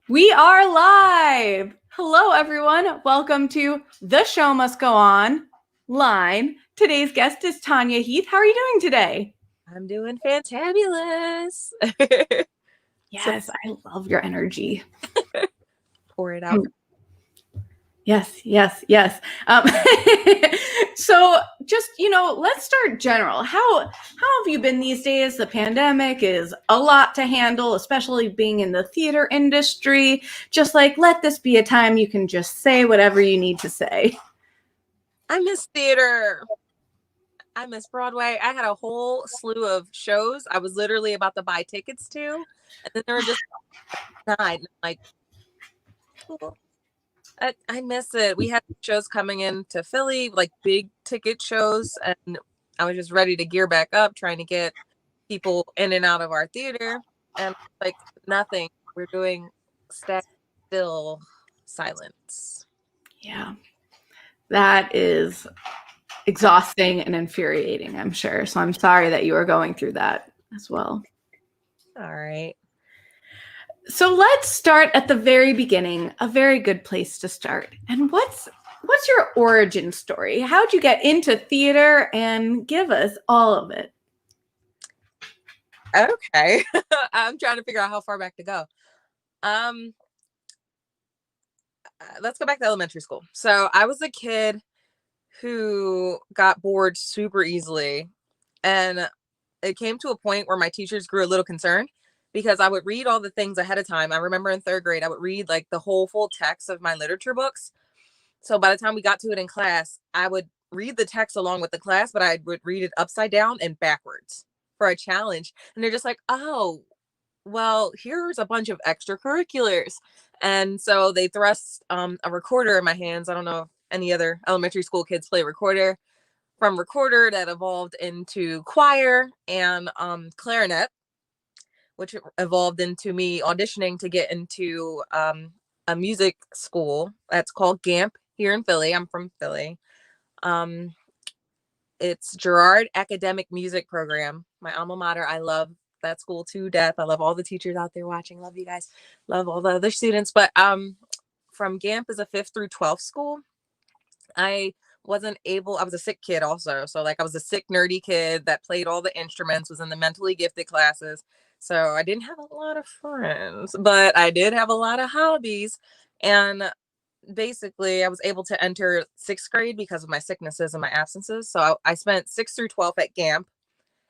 We are live. Hello, everyone. Welcome to The Show Must Go On line. Today's guest is Tanya Heath. How are you doing today? I'm doing fantabulous. So Yes, I love your energy. pour it out. Yes. So just, let's start general. How have you been these days? The pandemic is a lot to handle, especially being in the theater industry. Just like, let this be a time you can just say whatever you need to say. I miss theater. I miss Broadway. I had a whole slew of shows I was literally about to buy tickets to, and then there were just nine. Like, cool. I miss it. We had shows coming into Philly, like big ticket shows, and I was just ready to gear back up, trying to get people in and out of our theater, and like nothing. We're doing still silence. Yeah, that is exhausting and infuriating, I'm sure. So I'm sorry that you are going through that as well. All right. So let's start at the very beginning, a very good place to start. And what's your origin story? How'd you get into theater, and give us all of it? Okay. I'm trying to figure out how far back to go. Let's go back to elementary school. So I was a kid who got bored super easily. And it came to a point where my teachers grew a little concerned because I would read all the things ahead of time. I remember in third grade, I would read like the whole full text of my literature books. So by the time we got to it in class, I would read the text along with the class, but I would read it upside down and backwards for a challenge. And they're just like, oh, well, here's a bunch of extracurriculars. And so they thrust a recorder in my hands. I don't know if any other elementary school kids play recorder. From recorder, that evolved into choir and clarinet, which evolved into me auditioning to get into a music school that's called GAMP here in Philly. I'm from Philly. Um, it's Girard Academic Music Program, my alma mater. I love that school to death. I love all the teachers out there watching. Love you guys. Love all the other students. But from GAMP is a 5th through 12th school. I was a sick kid also. So like I was a sick, nerdy kid that played all the instruments, was in the mentally gifted classes. So I didn't have a lot of friends, but I did have a lot of hobbies. And basically I was able to enter 6th grade because of my sicknesses and my absences. So I spent 6th through 12th at GAMP.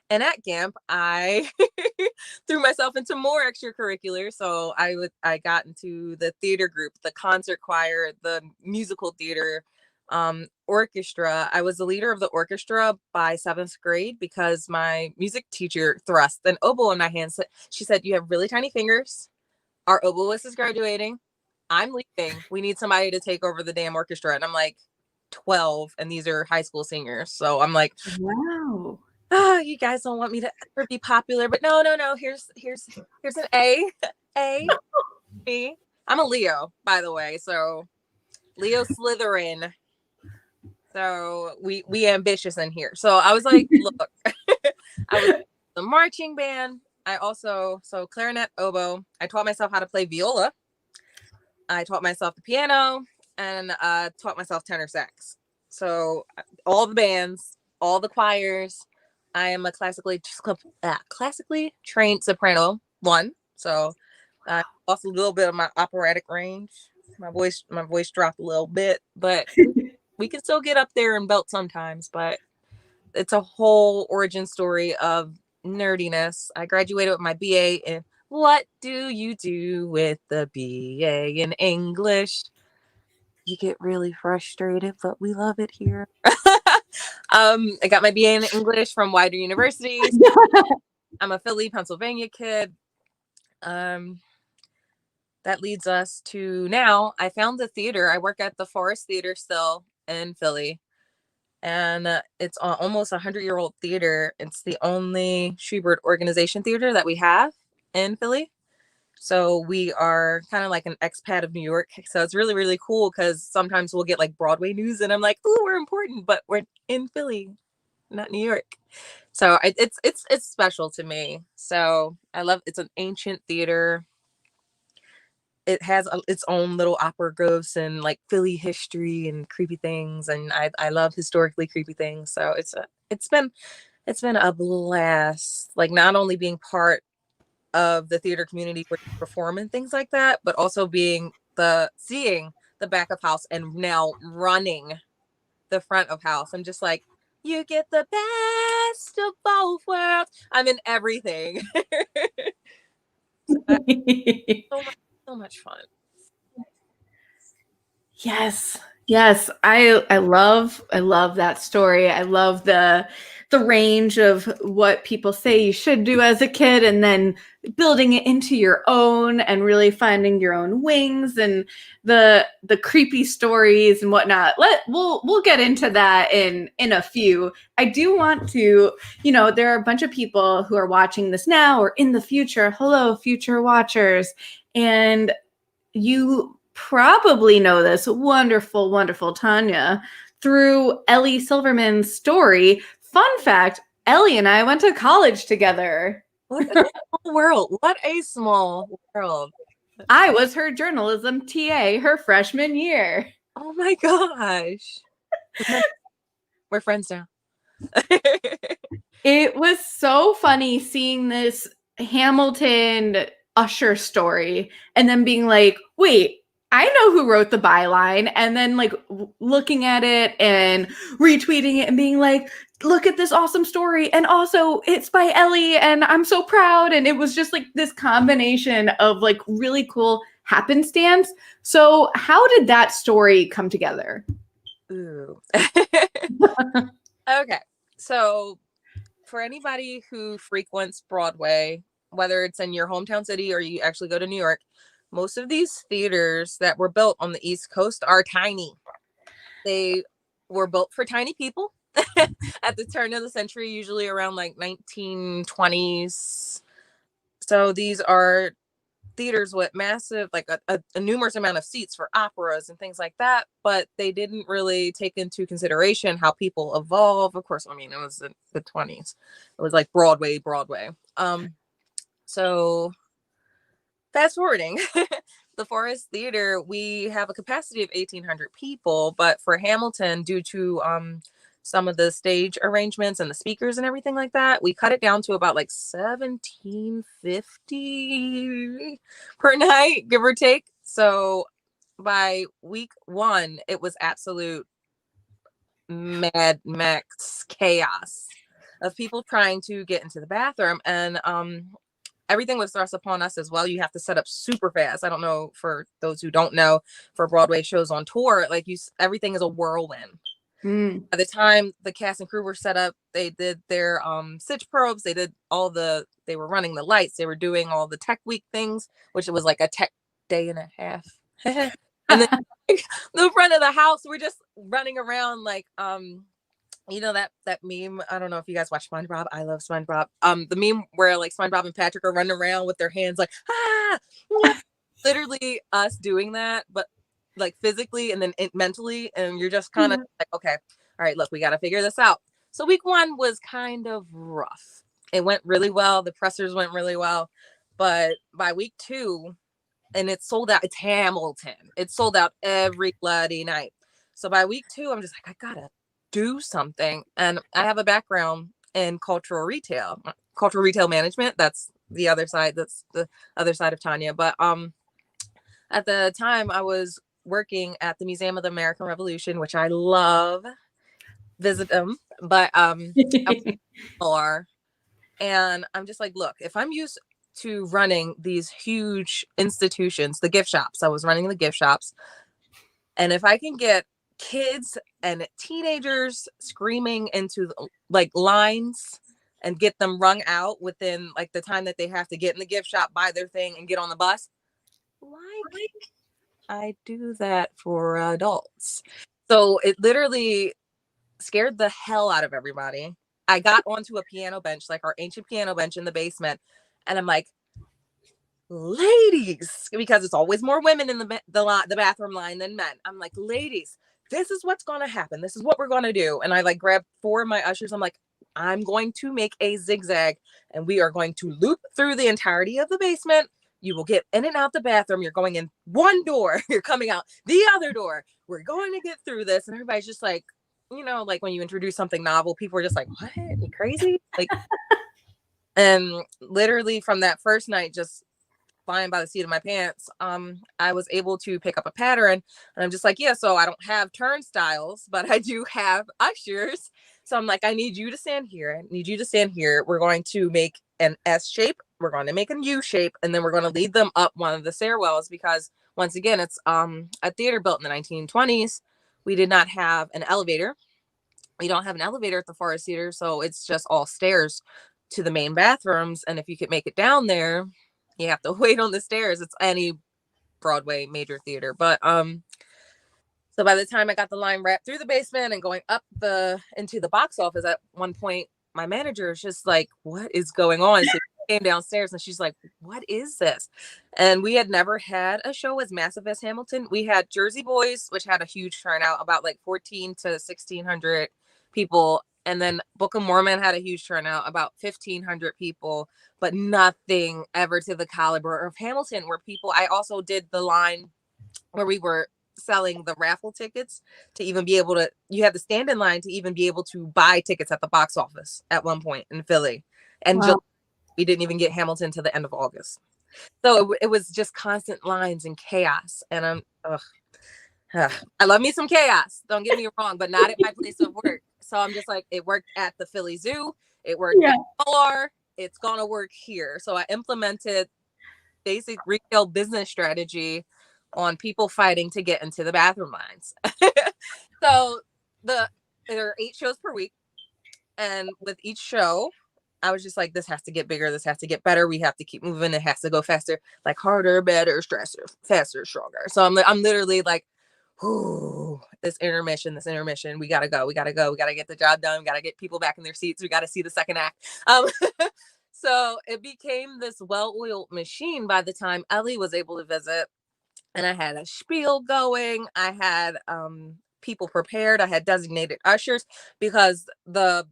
And at GAMP, I threw myself into more extracurricular. So I got into the theater group, the concert choir, the musical theater, orchestra. I was the leader of the orchestra by 7th grade because my music teacher thrust an oboe in my hands. She said, "You have really tiny fingers. Our oboist is graduating. I'm leaving. We need somebody to take over the damn orchestra." And I'm like 12, and these are high school seniors. So I'm like, Wow. "Oh, you guys don't want me to ever be popular, but no. Here's an A, A, B. I'm a Leo, by the way. So Leo Slytherin. So we ambitious in here. So I was like, look, I was the marching band. I also clarinet, oboe. I taught myself how to play viola. I taught myself the piano and taught myself tenor sax. So all the bands, all the choirs. I am a classically trained soprano 1. So I lost a little bit of my operatic range. My voice dropped a little bit, but we can still get up there and belt sometimes. But it's a whole origin story of nerdiness. I graduated with my BA in what do you do with the BA in English? You get really frustrated, but we love it here. I got my BA in English from Wider University. I'm a Philly, Pennsylvania kid. That leads us to now. I found the theater. I work at the Forrest Theater still in Philly. And it's almost 100-year-old theater. It's the only Schubert organization theater that we have in Philly. So we are kind of like an expat of New York. So it's really, really cool because sometimes we'll get like Broadway news and I'm like, oh, we're important, but we're in Philly, not New York. So it's special to me. So I love, it's an ancient theater. it has its own little opera ghosts and like Philly history and creepy things, and I love historically creepy things. So it's been a blast. Like not only being part of the theater community where you perform and things like that, but also being seeing the back of house and now running the front of house. I'm just like, you get the best of both worlds. I'm in everything. So much, so much fun. Yes. Yes. I love that story. I love the range of what people say you should do as a kid and then building it into your own and really finding your own wings and the creepy stories and whatnot. We'll get into that in a few. I do want to, there are a bunch of people who are watching this now or in the future. Hello, future watchers. And you probably know this wonderful, wonderful Tanya through Ellie Silverman's story. Fun fact, Ellie and I went to college together. What a small world. What a small world. I was her journalism TA her freshman year. Oh my gosh. We're friends now. It was so funny seeing this Hamilton Usher story and then being like, wait, I know who wrote the byline, and then like looking at it and retweeting it and being like, look at this awesome story, and also it's by Ellie and I'm so proud. And it was just like this combination of like really cool happenstance. So how did that story come together? Ooh. Okay, so for anybody who frequents Broadway, whether it's in your hometown city or you actually go to New York, most of these theaters that were built on the East Coast are tiny. They were built for tiny people at the turn of the century, usually around like 1920s. So these are theaters with massive, like a numerous amount of seats for operas and things like that, but they didn't really take into consideration how people evolve. Of course, I mean, it was the 20s. It was like Broadway. So fast forwarding, the Forrest Theater, we have a capacity of 1,800 people, but for Hamilton, due to some of the stage arrangements and the speakers and everything like that, we cut it down to about like $1,750 per night, give or take. So by week 1, it was absolute Mad Max chaos of people trying to get into the bathroom, and everything was thrust upon us as well. You have to set up super fast. I don't know, for those who don't know, for Broadway shows on tour, like everything is a whirlwind. By the time the cast and crew were set up, they did their stitch probes. They were running the lights. They were doing all the tech week things, which it was like a tech day and a half. And then the front of the house, we're just running around like, that meme. I don't know if you guys watch SpongeBob. I love SpongeBob. The meme where like SpongeBob and Patrick are running around with their hands like, ah, literally us doing that, but like physically and then mentally, and you're just kind of like, okay, all right, look, we got to figure this out. So week 1 was kind of rough. It went really well. The pressers went really well, but by week 2, and it's sold out. It's Hamilton. It's sold out every bloody night. So by week 2, I'm just like, I gotta do something. And I have a background in cultural retail management. That's the other side. That's the other side of Tanya. But at the time, I was working at the Museum of the American Revolution, which I love. Visit them, but more. And I'm just like, look, if I'm used to running these huge institutions, the gift shops, I was running the gift shops, and if I can get kids and teenagers screaming into like lines and get them wrung out within like the time that they have to get in the gift shop, buy their thing, and get on the bus, like I do that for adults. So it literally scared the hell out of everybody. I got onto a piano bench, like our ancient piano bench in the basement, and I'm like, ladies, because it's always more women in the bathroom line than men. I'm like, ladies, this is what's going to happen. This is what we're going to do. And I like grabbed 4 of my ushers. I'm like, I'm going to make a zigzag, and we are going to loop through the entirety of the basement, You will get in and out the bathroom. You're going in one door. You're coming out the other door. We're going to get through this. And everybody's just like, you know, like when you introduce something novel, people are just like, what? You crazy? Like, and literally from that first night, just flying by the seat of my pants, I was able to pick up a pattern. And I'm just like, yeah, so I don't have turnstiles, but I do have ushers. So I'm like, I need you to stand here. I need you to stand here. We're going to make an S shape. We're going to make a U shape. And then we're going to lead them up one of the stairwells, because once again, it's a theater built in the 1920s. We did not have an elevator. We don't have an elevator at the Forrest Theater. So it's just all stairs to the main bathrooms. And if you could make it down there, you have to wait on the stairs. It's any Broadway major theater. But so by the time I got the line wrapped through the basement and going up into the box office, at one point my manager is just like, what is going on? So she came downstairs and she's like, what is this? And we had never had a show as massive as Hamilton. We had Jersey Boys, which had a huge turnout, about like 14 to 1600 people. And then Book of Mormon had a huge turnout, about 1,500 people, but nothing ever to the caliber of Hamilton, where people, I also did the line where we were selling the raffle tickets to even be able to, you had to stand in line to even be able to buy tickets at the box office at one point in Philly. And Wow. we didn't even get Hamilton to the end of August. So it was just constant lines and chaos. And I love me some chaos. Don't get me wrong, but not at my place of work. So I'm just like, it worked at the Philly Zoo. It worked at OR. It's going to work here. So I implemented basic retail business strategy on people fighting to get into the bathroom lines. So there are 8 shows per week. And with each show, I was just like, this has to get bigger. This has to get better. We have to keep moving. It has to go faster, like harder, better, stressor, faster, stronger. So I'm literally like, ooh, this intermission, we gotta go, we gotta get the job done, we gotta get people back in their seats, we gotta see the second act. So it became this well-oiled machine by the time Ellie was able to visit, and I had a spiel going. I had people prepared. I had designated ushers, because the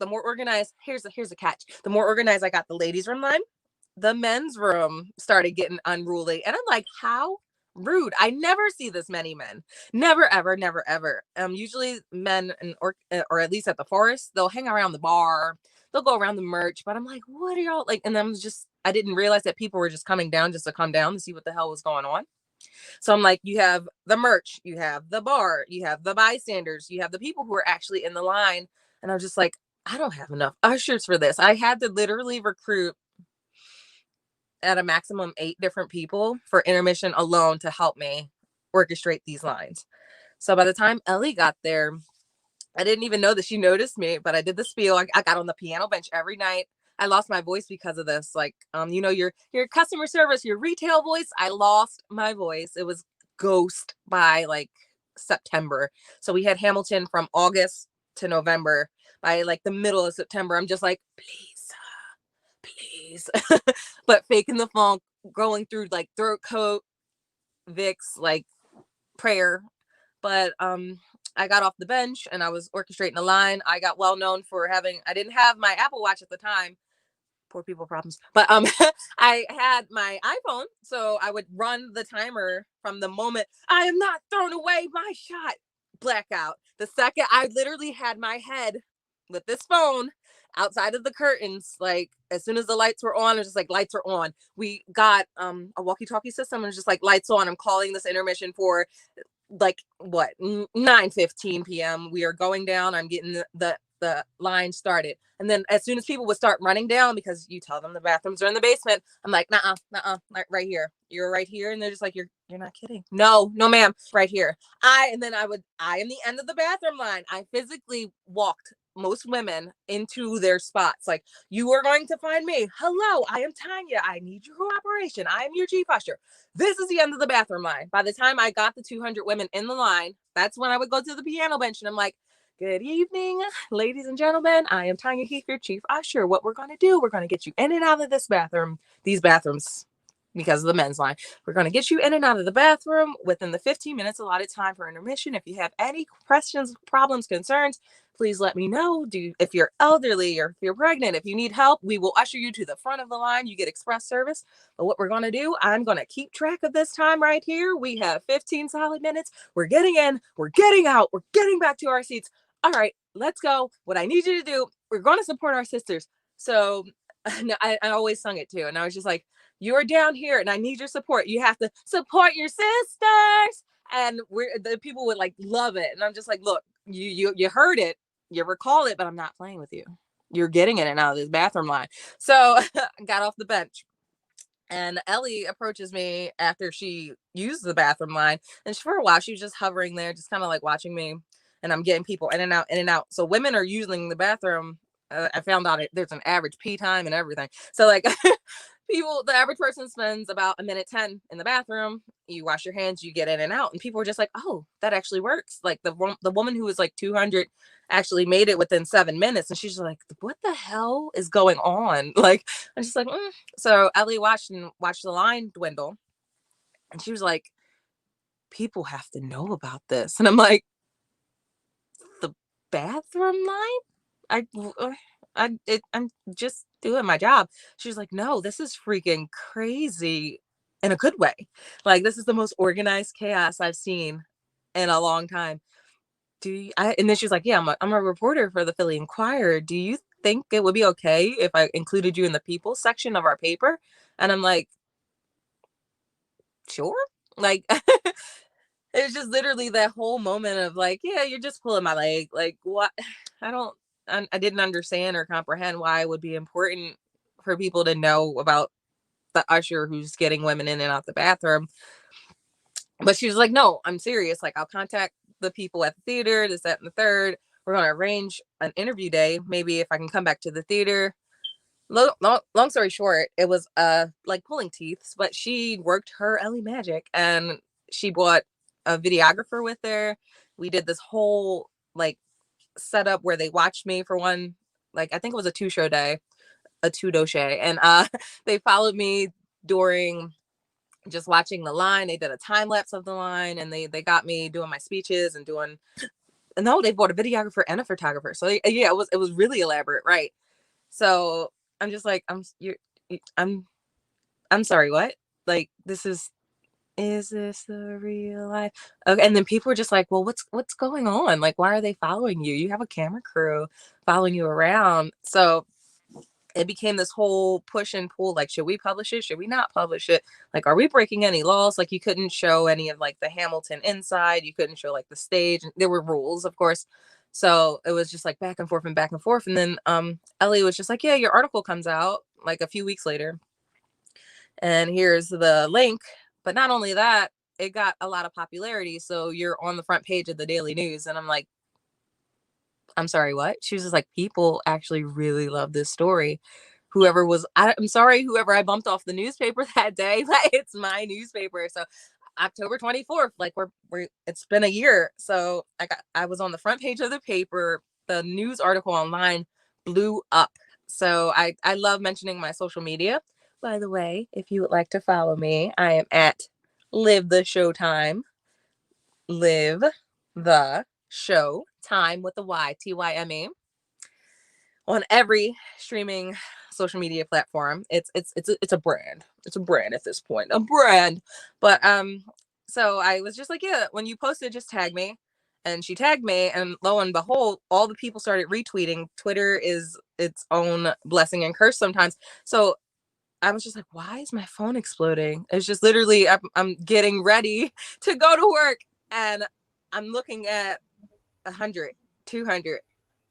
more organized, here's a catch, the more organized I got the ladies' room line, the men's room started getting unruly. And I'm like, how rude. I never see this many men. Never, ever, never, ever. Usually men, or at least at the Forest, they'll hang around the bar, they'll go around the merch. But I'm like, what are y'all like? And I didn't realize that people were just coming down just to come down to see what the hell was going on. So I'm like, you have the merch, you have the bar, you have the bystanders, you have the people who are actually in the line. And I'm just like, I don't have enough ushers for this. I had to literally recruit at a maximum 8 different people for intermission alone to help me orchestrate these lines. So by the time Ellie got there, I didn't even know that she noticed me, but I did the spiel. I got on the piano bench every night. I lost my voice because of this. Like, your customer service, your retail voice. I lost my voice. It was ghost by like September. So we had Hamilton from August to November. By like the middle of September, I'm just like, please, but faking the funk, going through like throat coat, Vicks, like prayer. But I got off the bench and I was orchestrating the line. I got well known for I didn't have my Apple Watch at the time. Poor people problems. But I had my iPhone, so I would run the timer from the moment I am not throwing away my shot, blackout. The second I literally had my head with this phone outside of the curtains, like as soon as the lights were on, it was just like, lights are on. We got a walkie-talkie system, and it's just like, lights on. I'm calling this intermission for like what, 9:15 p.m. We are going down. I'm getting the line started. And then as soon as people would start running down, because you tell them the bathrooms are in the basement, I'm like, nuh-uh, right here. You're right here. And they're just like, you're not kidding. No, ma'am, right here. I am the end of the bathroom line. I physically walked most women into their spots. Like, you are going to find me. Hello, I am Tanya. I need your cooperation. I am your chief usher. This is the end of the bathroom line. By the time I got the 200 women in the line, that's when I would go to the piano bench and I'm like, good evening, ladies and gentlemen. I am Tanya Heath, your chief usher. What we're going to do, we're going to get you in and out of these bathrooms. because of the men's line. We're going to get you in and out of the bathroom within the 15 minutes allotted time for intermission. If you have any questions, problems, concerns, please let me know. If you're elderly or if you're pregnant, if you need help, we will usher you to the front of the line. You get express service. But what we're going to do, I'm going to keep track of this time right here. We have 15 solid minutes. We're getting in, we're getting out, we're getting back to our seats. All right, let's go. What I need you to do, we're going to support our sisters. So I always sung it too. And I was just like, you're down here and I need your support. You have to support your sisters. And the people would like love it. And I'm just like, look, you heard it, you recall it, but I'm not playing with you. You're getting in and out of this bathroom line. So I got off the bench. And Ellie approaches me after she used the bathroom line. And for a while, she was just hovering there, just kind of like watching me. And I'm getting people in and out, in and out. So women are using the bathroom. I found out there's an average pee time and everything. So like the average person spends about 1:10 in the bathroom. You wash your hands, you get in and out. And people were just like, oh, that actually works. Like the woman who was like 200 actually made it within 7 minutes. And she's like, what the hell is going on? Like, I'm just like, So Ellie watched the line dwindle. And she was like, people have to know about this. And I'm like, the bathroom line? I'm just doing my job. She was like, no, this is freaking crazy in a good way. Like, this is the most organized chaos I've seen in a long time. And then she was like, yeah, I'm a reporter for the Philly Inquirer. Do you think it would be okay if I included you in the people section of our paper? And I'm like, sure. Like, it's just literally that whole moment of like, yeah, you're just pulling my leg. Like, what? I didn't understand or comprehend why it would be important for people to know about the usher who's getting women in and out the bathroom. But she was like, no, I'm serious. Like, I'll contact the people at the theater, this, that, and the third. We're going to arrange an interview day. Maybe if I can come back to the theater. Long story short, it was like pulling teeth, but she worked her Ellie magic and she brought a videographer with her. We did this whole like setup where they watched me for one, like I think it was a 2-show day, a 2-doche, and they followed me during just watching the line. They did a time lapse of the line, and they got me doing my speeches and doing. No, they bought a videographer and a photographer. So yeah, it was really elaborate, right? So I'm just like, I'm sorry, what? Like, is this the real life? Okay, and then people were just like, well, what's going on? Like, why are they following you? You have a camera crew following you around. So it became this whole push and pull. Like, should we publish it? Should we not publish it? Like, are we breaking any laws? Like, you couldn't show any of like the Hamilton inside. You couldn't show like the stage. There were rules, of course. So it was just like back and forth and back and forth. And then Ellie was just like, yeah, your article comes out like a few weeks later. And here's the link. But not only that, it got a lot of popularity. So you're on the front page of the Daily News. And I'm like, I'm sorry, what? She was just like, people actually really love this story. I'm sorry, whoever I bumped off the newspaper that day, like, it's my newspaper. So October 24th, like it's been a year. So I was on the front page of the paper. The news article online blew up. So I love mentioning my social media. By the way, if you would like to follow me, I am at Live the Showtime. Live the Show Time with the Y, TYME. On every streaming social media platform. It's a brand. It's a brand at this point. A brand. But so I was just like, yeah, when you posted, just tag me. And she tagged me, and lo and behold, all the people started retweeting. Twitter is its own blessing and curse sometimes. So I was just like, why is my phone exploding? It's just literally, I'm getting ready to go to work, and I'm looking at 100, 200,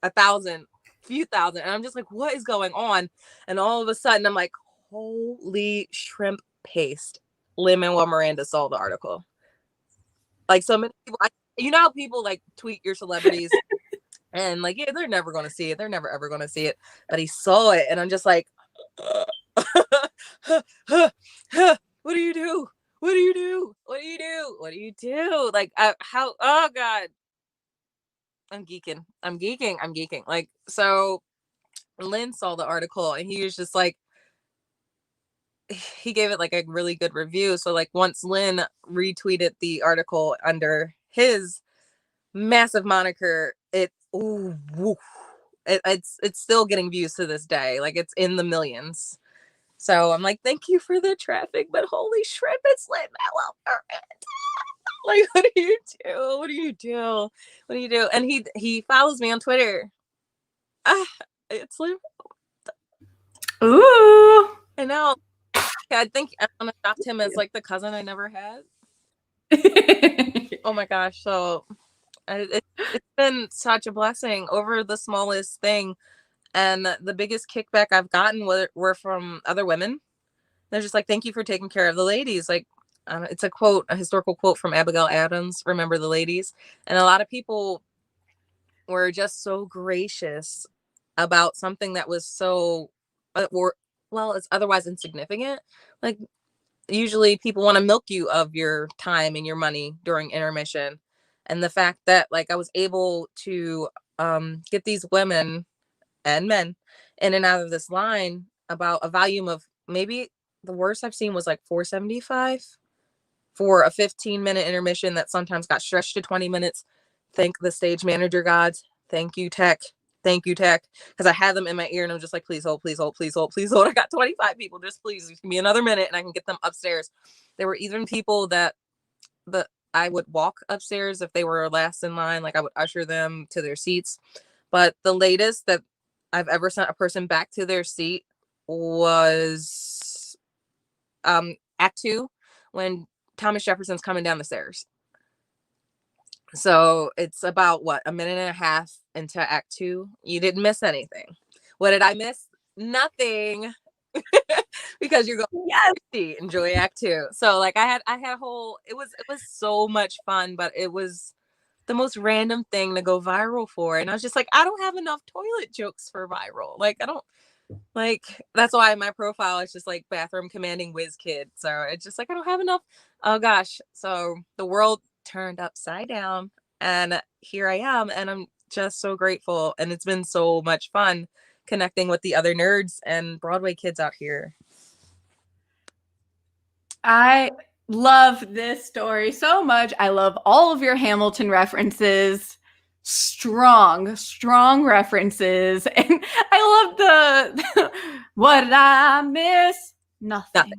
1,000, few thousand, and I'm just like, what is going on? And all of a sudden, I'm like, holy shrimp paste! Lin-Manuel Miranda saw the article. Like, so many people, how people like tweet your celebrities, and like, yeah, they're never going to see it. They're never ever going to see it. But he saw it, and I'm just like, what do you do? What do you do? What do you do? What do you do? Like, how? Oh God. I'm geeking. Like, so Lynn saw the article and he was just like, he gave it like a really good review. So like once Lin retweeted the article under his massive moniker, it's still getting views to this day. Like it's in the millions. So I'm like, thank you for the traffic, but holy shrimp, it's Lin-Manuel Miranda. Like, what do you do? What do you do? What do you do? And he follows me on Twitter. It's Lin. Ooh. I know. I think I'm gonna adopt him as like the cousin I never had. Oh my gosh! So it's been such a blessing over the smallest thing, and the biggest kickback I've gotten were from other women. They're just like, "Thank you for taking care of the ladies." Like, it's a quote, a historical quote from Abigail Adams. Remember the ladies, and a lot of people were just so gracious about something that was so, or well, it's otherwise insignificant. Like usually people want to milk you of your time and your money during intermission, and the fact that like I was able to get these women and men in and out of this line about a volume of maybe the worst I've seen was like 475 for a 15-minute intermission that sometimes got stretched to 20 minutes. Thank the stage manager gods. Thank you, tech. Thank you, tech. Because I had them in my ear and I'm just like, please hold, please hold, please hold, please hold. I got 25 people. Just please give me another minute and I can get them upstairs. There were even people that I would walk upstairs if they were last in line. Like I would usher them to their seats. But the latest that I've ever sent a person back to their seat was Act 2 when Thomas Jefferson's coming down the stairs. So it's about what, a minute and a half into Act 2. You didn't miss anything. What did I miss? Nothing. Because you're going, yes, enjoy Act 2. So like I had a whole, it was so much fun, but it was the most random thing to go viral for. And I was just like, I don't have enough toilet jokes for viral. Like I don't, like that's why my profile is just like bathroom commanding whiz kid. So it's just like I don't have enough. Oh gosh. So the world turned upside down and here I am, and I'm just so grateful, and it's been so much fun connecting with the other nerds and Broadway kids out here. I love this story so much. I love all of your Hamilton references. Strong references. And I love the what did I miss? Nothing.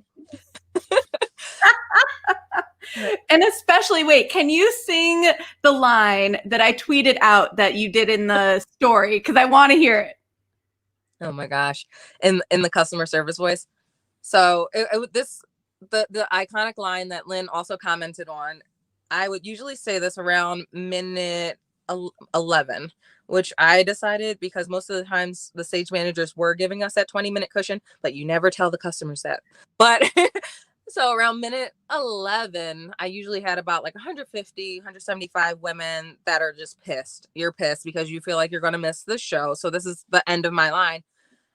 And especially, wait, can you sing the line that I tweeted out that you did in the story? Because I want to hear it. Oh my gosh. In the customer service voice. So the iconic line that Lynn also commented on, I would usually say this around minute 11, which I decided because most of the times the stage managers were giving us that 20-minute cushion, but you never tell the customers that. But so around minute 11, I usually had about like 150, 175 women that are just pissed. You're pissed because you feel like you're going to miss the show. So this is the end of my line.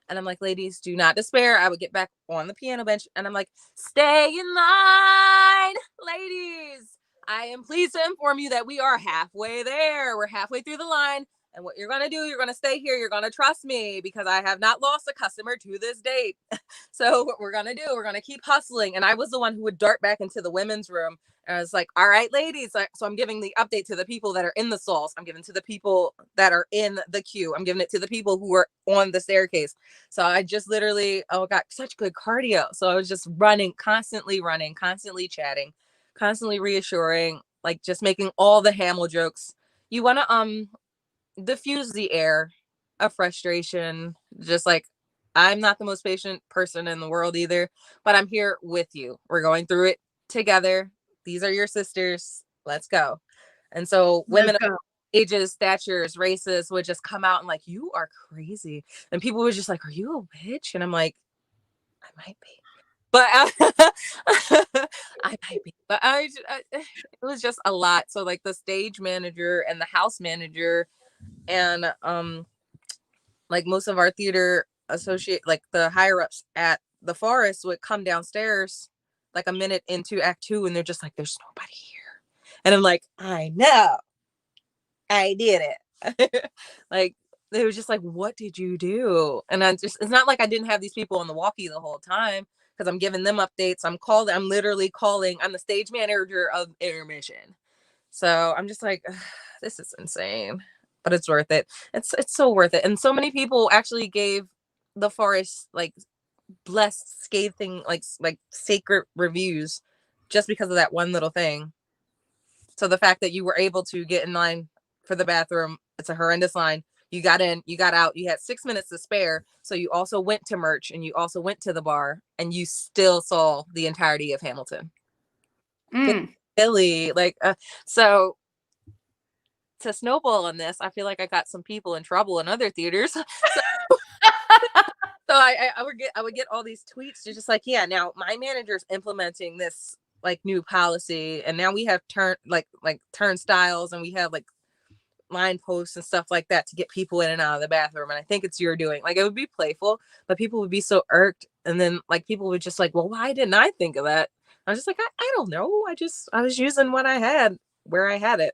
And I'm like, ladies, do not despair. I would get back on the piano bench and I'm like, stay in line, ladies. I am pleased to inform you that we are halfway there. We're halfway through the line. And what you're going to do, you're going to stay here. You're going to trust me because I have not lost a customer to this date. So what we're going to do, we're going to keep hustling. And I was the one who would dart back into the women's room. And I was like, all right, ladies. So I'm giving the update to the people that are in the stalls. I'm giving to the people that are in the queue. I'm giving it to the people who are on the staircase. So I just literally, got such good cardio. So I was just constantly chatting, constantly reassuring, like just making all the Hamill jokes. You want to diffuse the air of frustration. Just like, I'm not the most patient person in the world either, but I'm here with you. We're going through it together. These are your sisters. Let's go. And so women of ages, statures, races would just come out and like, you are crazy. And people were just like, are you a witch? And I'm like, I might be. But I might be. But it was just a lot. So like the stage manager and the house manager and like most of our theater associate, like the higher ups at the Forrest would come downstairs like a minute into Act 2 and they're just like, there's nobody here. And I'm like, I know. I did it. Like they were just like, what did you do? And it's not like I didn't have these people on the walkie the whole time because I'm giving them updates. I'm literally calling. I'm the stage manager of intermission. So I'm just like, this is insane, but it's worth it. It's so worth it. And so many people actually gave the Forrest like blessed, scathing, like sacred reviews just because of that one little thing. So the fact that you were able to get in line for the bathroom, it's a horrendous line. You got in, you got out, you had 6 minutes to spare. So you also went to merch and you also went to the bar and you still saw the entirety of Hamilton. Philly, like, so to snowball on this, I feel like I got some people in trouble in other theaters. So I would get all these tweets just like, yeah, now my manager's implementing this like new policy, and now we have turnstiles, and we have like line posts and stuff like that to get people in and out of the bathroom. And I think it's your doing. Like, it would be playful, but people would be so irked, and then like people would just like, well, why didn't I think of that? I was just like, I don't know. I was using what I had where I had it.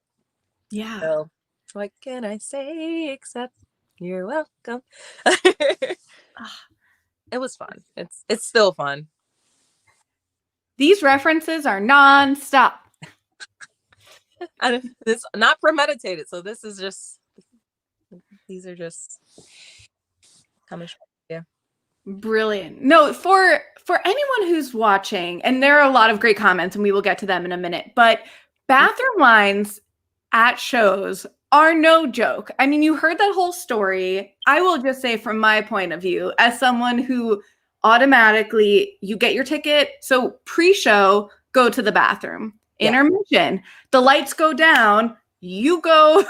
Yeah. So what can I say except you're welcome? It was fun. It's still fun. These references are non-stop. And it's not premeditated. So these are just coming. Yeah. Brilliant. No, for anyone who's watching, and there are a lot of great comments, and we will get to them in a minute, but bathroom lines at shows are no joke. I mean, you heard that whole story. I will just say from my point of view, as someone who automatically, you get your ticket, so pre-show, go to the bathroom. Intermission, the lights go down, you go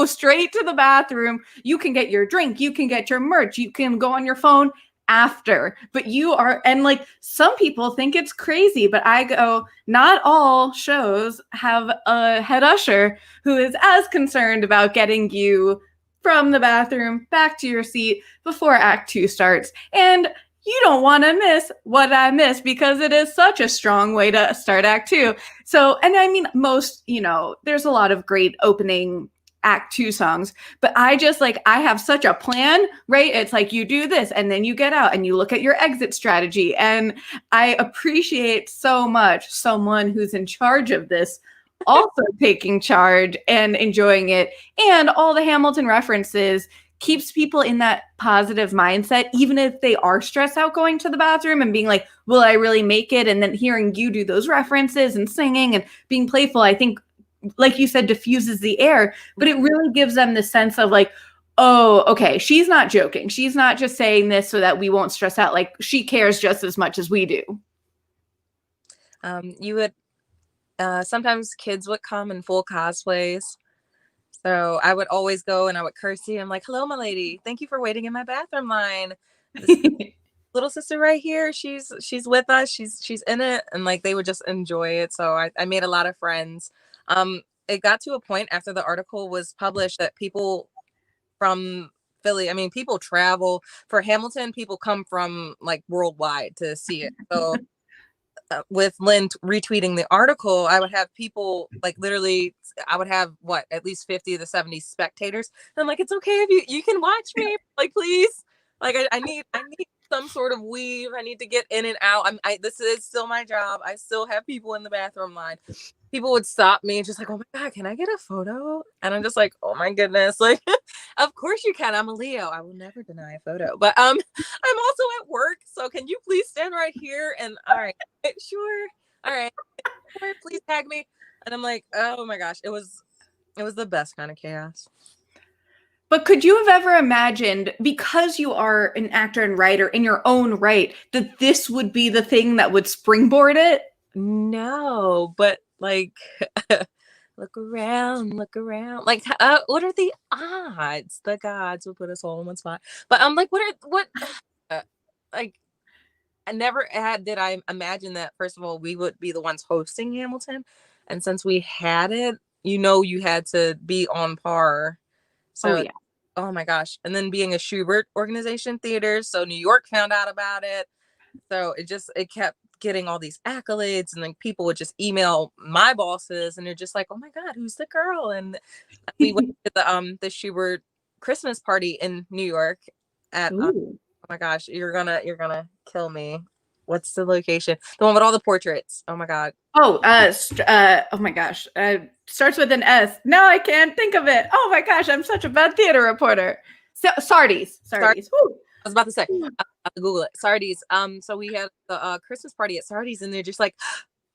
straight to the bathroom. You can get your drink, you can get your merch, you can go on your phone after, but you are, and like some people think it's crazy, but I go, not all shows have a head usher who is as concerned about getting you from the bathroom back to your seat before Act 2 starts. And you don't want to miss what I missed, because it is such a strong way to start Act 2. So, and I mean, there's a lot of great opening Act 2 songs, but I have such a plan, right? It's like you do this and then you get out and you look at your exit strategy. And I appreciate so much someone who's in charge of this also taking charge and enjoying it. And all the Hamilton references keeps people in that positive mindset, even if they are stressed out going to the bathroom and being like, will I really make it? And then hearing you do those references and singing and being playful, I think, like you said, diffuses the air, but it really gives them the sense of like, oh, okay, she's not joking. She's not just saying this so that we won't stress out. Like, she cares just as much as we do. You would, sometimes kids would come in full cosplays. So I would always go and I would curtsy. I'm like, hello, my lady. Thank you for waiting in my bathroom line. This little sister right here, she's with us. She's in it. And like, they would just enjoy it. So I made a lot of friends. It got to a point after the article was published that people from Philly, I mean, people travel for Hamilton. People come from like worldwide to see it. So with Lynn retweeting the article, I would have people like literally, I would have at least 50 to 70 spectators. And I'm like, it's okay if you can watch me, like, please. Like, I need some sort of weave. I need to get in and out. This is still my job. I still have people in the bathroom line. People would stop me and just like, oh my God, can I get a photo? And I'm just like, oh my goodness. Like, of course you can. I'm a Leo. I will never deny a photo. But I'm also at work. So can you please stand right here? And all right, sure. All right. Please tag me. And I'm like, oh my gosh, it was the best kind of chaos. But could you have ever imagined, because you are an actor and writer in your own right, that this would be the thing that would springboard it? No, but like, look around. Like, what are the odds? The gods will put us all in one spot. But I'm like, like, I never did I imagine that, first of all, we would be the ones hosting Hamilton. And since we had it, you had to be on par. So, yeah. Oh my gosh. And then being a Schubert organization theater. So New York found out about it. So it kept getting all these accolades, and then people would just email my bosses and they're just like, oh my God, who's the girl? And we went to the Schubert Christmas party in New York at, oh my gosh, you're gonna kill me. What's the location? The one with all the portraits. Oh my God. Oh, oh my gosh. Starts with an S. No, I can't think of it. Oh my gosh, I'm such a bad theater reporter. So, Sardi's. I was about to say, Woo. I have to Google it. Sardi's. So we had the Christmas party at Sardi's, and they're just like,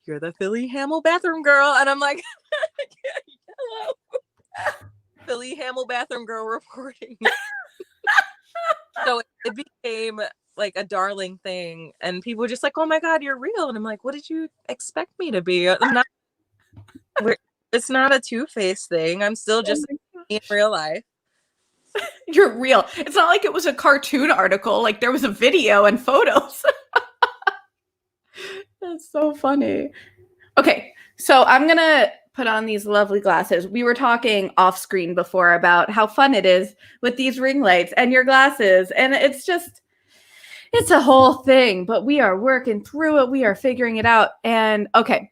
"You're the Philly Hamill bathroom girl," and I'm like, "Hello, Philly Hamill bathroom girl reporting." So it became like a darling thing, and people were just like, "Oh my God, you're real," and I'm like, "What did you expect me to be? I'm not. It's not a two-faced thing. I'm still just in real life." You're real. It's not like it was a cartoon article. Like there was a video and photos. That's so funny. Okay, so I'm going to put on these lovely glasses. We were talking off screen before about how fun it is with these ring lights and your glasses. And it's a whole thing, but we are working through it. We are figuring it out. And okay,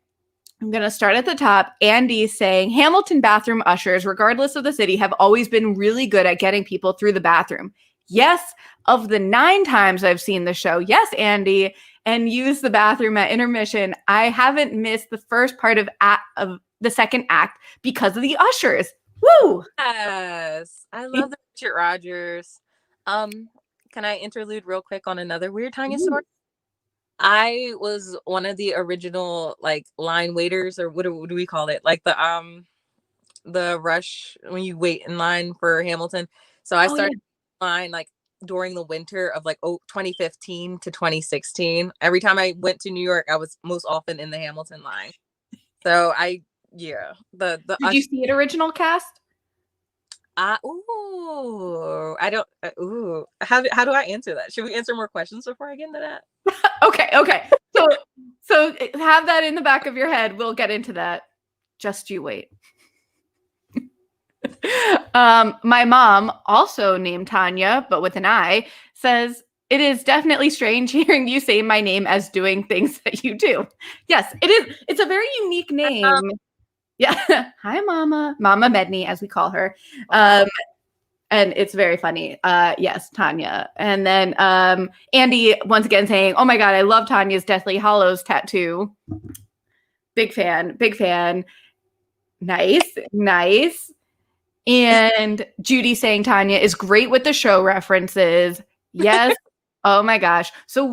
I'm going to start at the top. Andy saying Hamilton bathroom ushers, regardless of the city, have always been really good at getting people through the bathroom. Yes, of the 9 times I've seen the show, yes, Andy, and use the bathroom at intermission, I haven't missed the first part of the second act because of the ushers. Woo! Yes, I love the Richard Rogers. Can I interlude real quick on another weird Tanya story? I was one of the original like line waiters, or what do we call it? Like the rush when you wait in line for Hamilton. So I started line like during the winter of like 2015 to 2016. Every time I went to New York, I was most often in the Hamilton line. So the Did you see it original cast? I don't. How do I answer that? Should we answer more questions before I get into that? Okay. So have that in the back of your head. We'll get into that. Just you wait. My mom, also named Tanya, but with an I, says, it is definitely strange hearing you say my name as doing things that you do. Yes, it is. It's a very unique name. Yeah. Hi, Mama. Mama Medney, as we call her. And it's very funny. Yes, Tanya. And then Andy, once again, saying, oh my God, I love Tanya's Deathly Hallows tattoo. Big fan. Nice. And Judy saying Tanya is great with the show references. Yes. Oh my gosh. So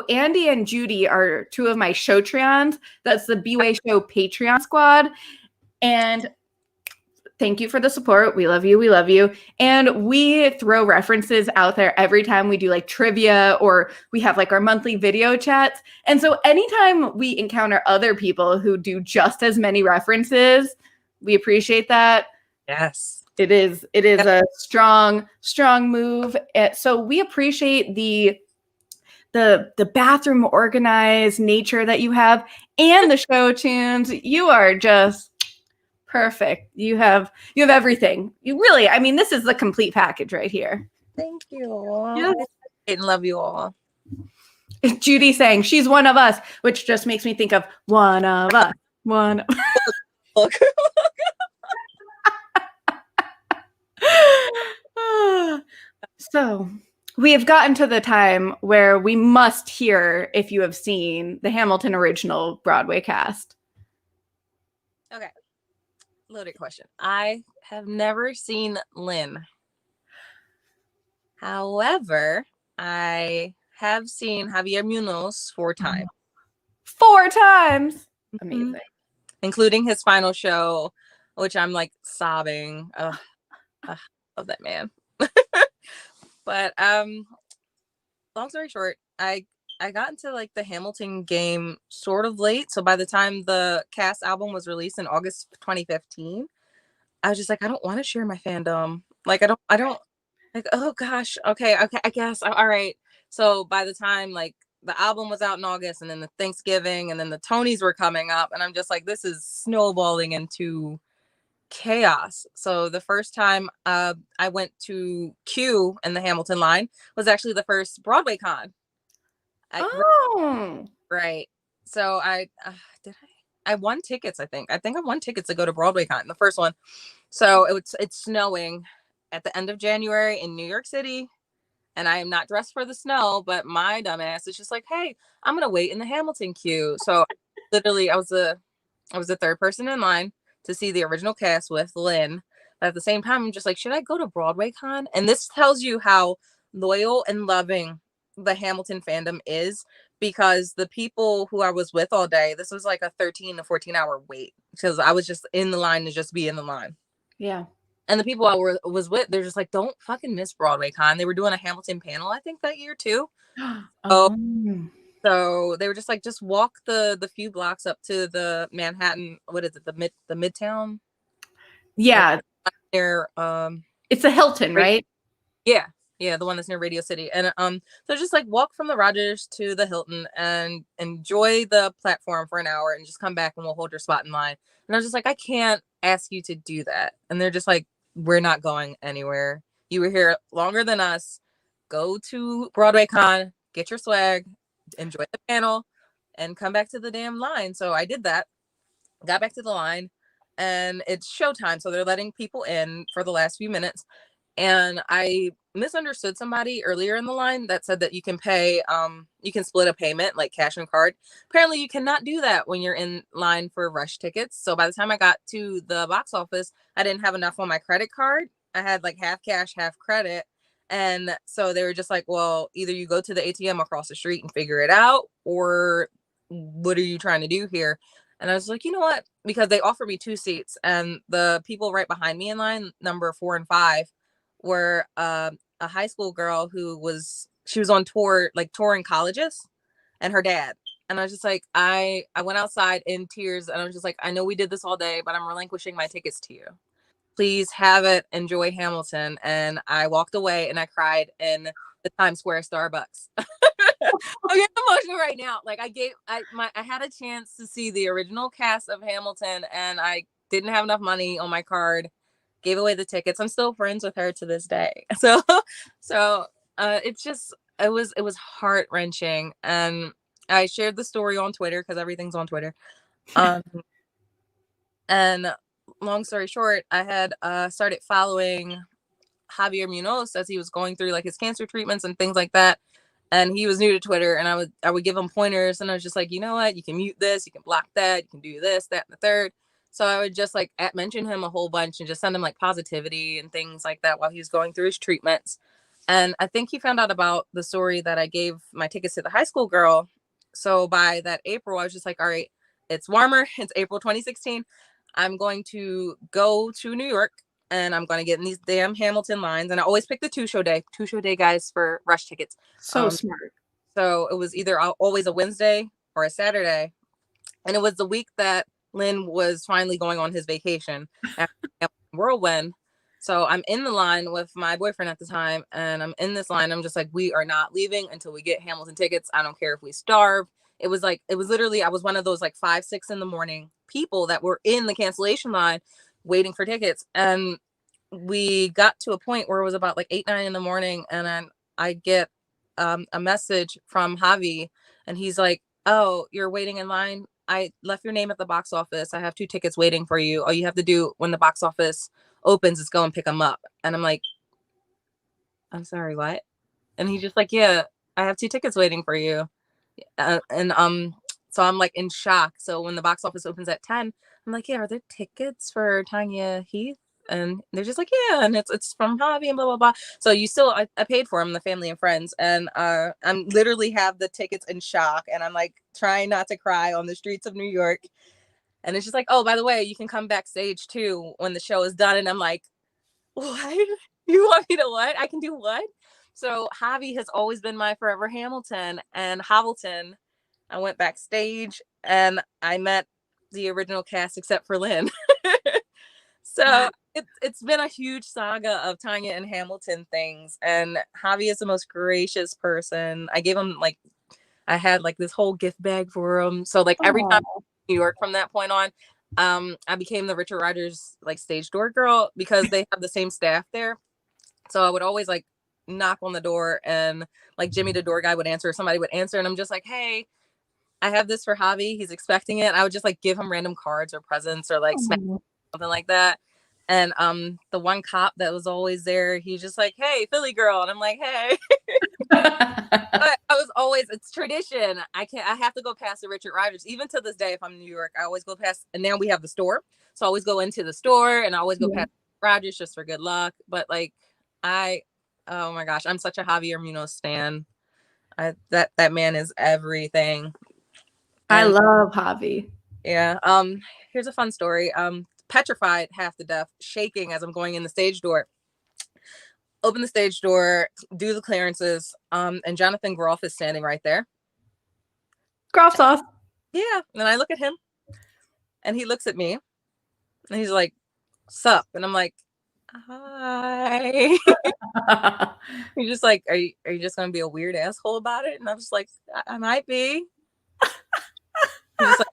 Andy and Judy are 2 of my Showtreons. That's the bwaySHO Patreon squad. And thank you for the support. We love you. And we throw references out there every time we do like trivia or we have like our monthly video chats. And so anytime we encounter other people who do just as many references, we appreciate that. Yes. It is a strong move. So we appreciate the bathroom organized nature that you have and the show tunes. You are just perfect. You have everything. You really, I mean, this is the complete package right here. Thank you. Yes. I love you all. Judy saying she's one of us, which just makes me think of one of us. Look. So we have gotten to the time where we must hear if you have seen the Hamilton original Broadway cast. Okay. Loaded question. I have never seen Lin. However, I have seen Javier Munoz 4 times. 4 times. Amazing. Including his final show, which I'm like sobbing. Love that man. But long story short, I got into like the Hamilton game sort of late. So by the time the cast album was released in August 2015, I was just like, I don't want to share my fandom. Like I don't like, oh gosh, okay, I guess. All right. So by the time like the album was out in August and then the Thanksgiving and then the Tonys were coming up, and I'm just like, this is snowballing into chaos. So the first time I went to Q in the Hamilton line was actually the first Broadway con. Right. So I won tickets. I think I won tickets to go to Broadway con, the first one. So it's snowing at the end of January in New York City, and I am not dressed for the snow, but my dumbass is just like, hey, I'm going to wait in the Hamilton queue. So literally I was the third person in line to see the original cast with Lynn. But at the same time, I'm just like, should I go to BroadwayCon? And this tells you how loyal and loving the Hamilton fandom is, because the people who I was with all day, this was like a 13 to 14-hour wait because I was just in the line to just be in the line. Yeah. And the people I was with, they're just like, don't fucking miss BroadwayCon. They were doing a Hamilton panel, I think, that year too. Oh. So they were just like, just walk the few blocks up to the Manhattan, what is it, the Midtown? Yeah. Near It's a Hilton, right? Yeah. Yeah, the one that's near Radio City. And so just like walk from the Rogers to the Hilton and enjoy the platform for an hour and just come back and we'll hold your spot in line. And I was just like, I can't ask you to do that. And they're just like, we're not going anywhere. You were here longer than us. Go to BroadwayCon, get your swag, enjoy the panel, and come back to the damn line. So I did that, got back to the line, and it's showtime. So they're letting people in for the last few minutes. And I misunderstood somebody earlier in the line that said that you can pay, you can split a payment like cash and card. Apparently you cannot do that when you're in line for rush tickets. So by the time I got to the box office, I didn't have enough on my credit card. I had like half cash, half credit. And so they were just like, well, either you go to the ATM across the street and figure it out, or what are you trying to do here? And I was like, you know what? Because they offered me 2 seats, and the people right behind me in line, number 4 and 5, were a high school girl who was on tour, like touring colleges, and her dad. And I was just like, I went outside in tears, and I was just like, I know we did this all day, but I'm relinquishing my tickets to you. Please have it. Enjoy Hamilton. And I walked away and I cried in the Times Square Starbucks. I'm getting emotional right now. Like I had a chance to see the original cast of Hamilton, and I didn't have enough money on my card. Gave away the tickets. I'm still friends with her to this day. So it was heart wrenching, and I shared the story on Twitter because everything's on Twitter. And long story short, I had started following Javier Munoz as he was going through like his cancer treatments and things like that. And he was new to Twitter, and I would give him pointers, and I was just like, you know what, you can mute this, you can block that, you can do this, that, and the third. So I would just like mention him a whole bunch and just send him like positivity and things like that while he was going through his treatments. And I think he found out about the story that I gave my tickets to the high school girl. So by that April, I was just like, all right, it's warmer. It's April 2016. I'm going to go to New York, and I'm going to get in these damn Hamilton lines. And I always pick the 2-show day guys for rush tickets. So smart. So it was either always a Wednesday or a Saturday. And it was the week that Lynn was finally going on his vacation after Whirlwind. So I'm in the line with my boyfriend at the time, and I'm in this line. I'm just like, we are not leaving until we get Hamilton tickets. I don't care if we starve. It was literally, I was one of those like 5, 6 in the morning people that were in the cancellation line waiting for tickets. And we got to a point where it was about like 8, 9 in the morning. And then I get a message from Javi, and he's like, oh, you're waiting in line. I left your name at the box office. I have 2 tickets waiting for you. All you have to do when the box office opens is go and pick them up. And I'm like, I'm sorry, what? And he's just like, yeah, I have 2 tickets waiting for you. So I'm like in shock. So when the box office opens at 10, I'm like, yeah, are there tickets for Tanya Heath? And they're just like, yeah, and it's from Javi and blah blah blah. So I paid for them, the family and friends, and I'm literally have the tickets in shock, and I'm like trying not to cry on the streets of New York. And it's just like, oh, by the way, you can come backstage too when the show is done. And I'm like, what? You want me to what? I can do what? So Javi has always been my forever Hamilton, and Hamilton. I went backstage and I met the original cast except for Lynn. So it's been a huge saga of Tanya and Hamilton things. And Javi is the most gracious person. I gave him I had this whole gift bag for him. So every time I'm in New York from that point on, I became the Richard Rodgers stage door girl because they have the same staff there. So I would always knock on the door, and Jimmy the door guy would answer, or somebody would answer, and I'm just like, hey, I have this for Javi. He's expecting it. I would just give him random cards or presents or something like that. And the one cop that was always there, he's just like, "Hey, Philly girl," and I'm like, "Hey." But I was always, it's tradition. I have to go past the Richard Rogers. Even to this day, if I'm in New York, I always go past, and now we have the store. So I always go into the store and I always go past Rogers just for good luck. But like oh my gosh, I'm such a Javier Munoz stan. That man is everything. I love Javi. Yeah. Here's a fun story. Petrified half to death, shaking as I'm going in the stage door. Open the stage door, do the clearances, and Jonathan Groff is standing right there. Groff sauce. Yeah. And I look at him and he looks at me and he's like, "Sup?" And I'm like, "Hi." He's just like, are you just gonna be a weird asshole about it? And I'm just like, I might be. He's just like,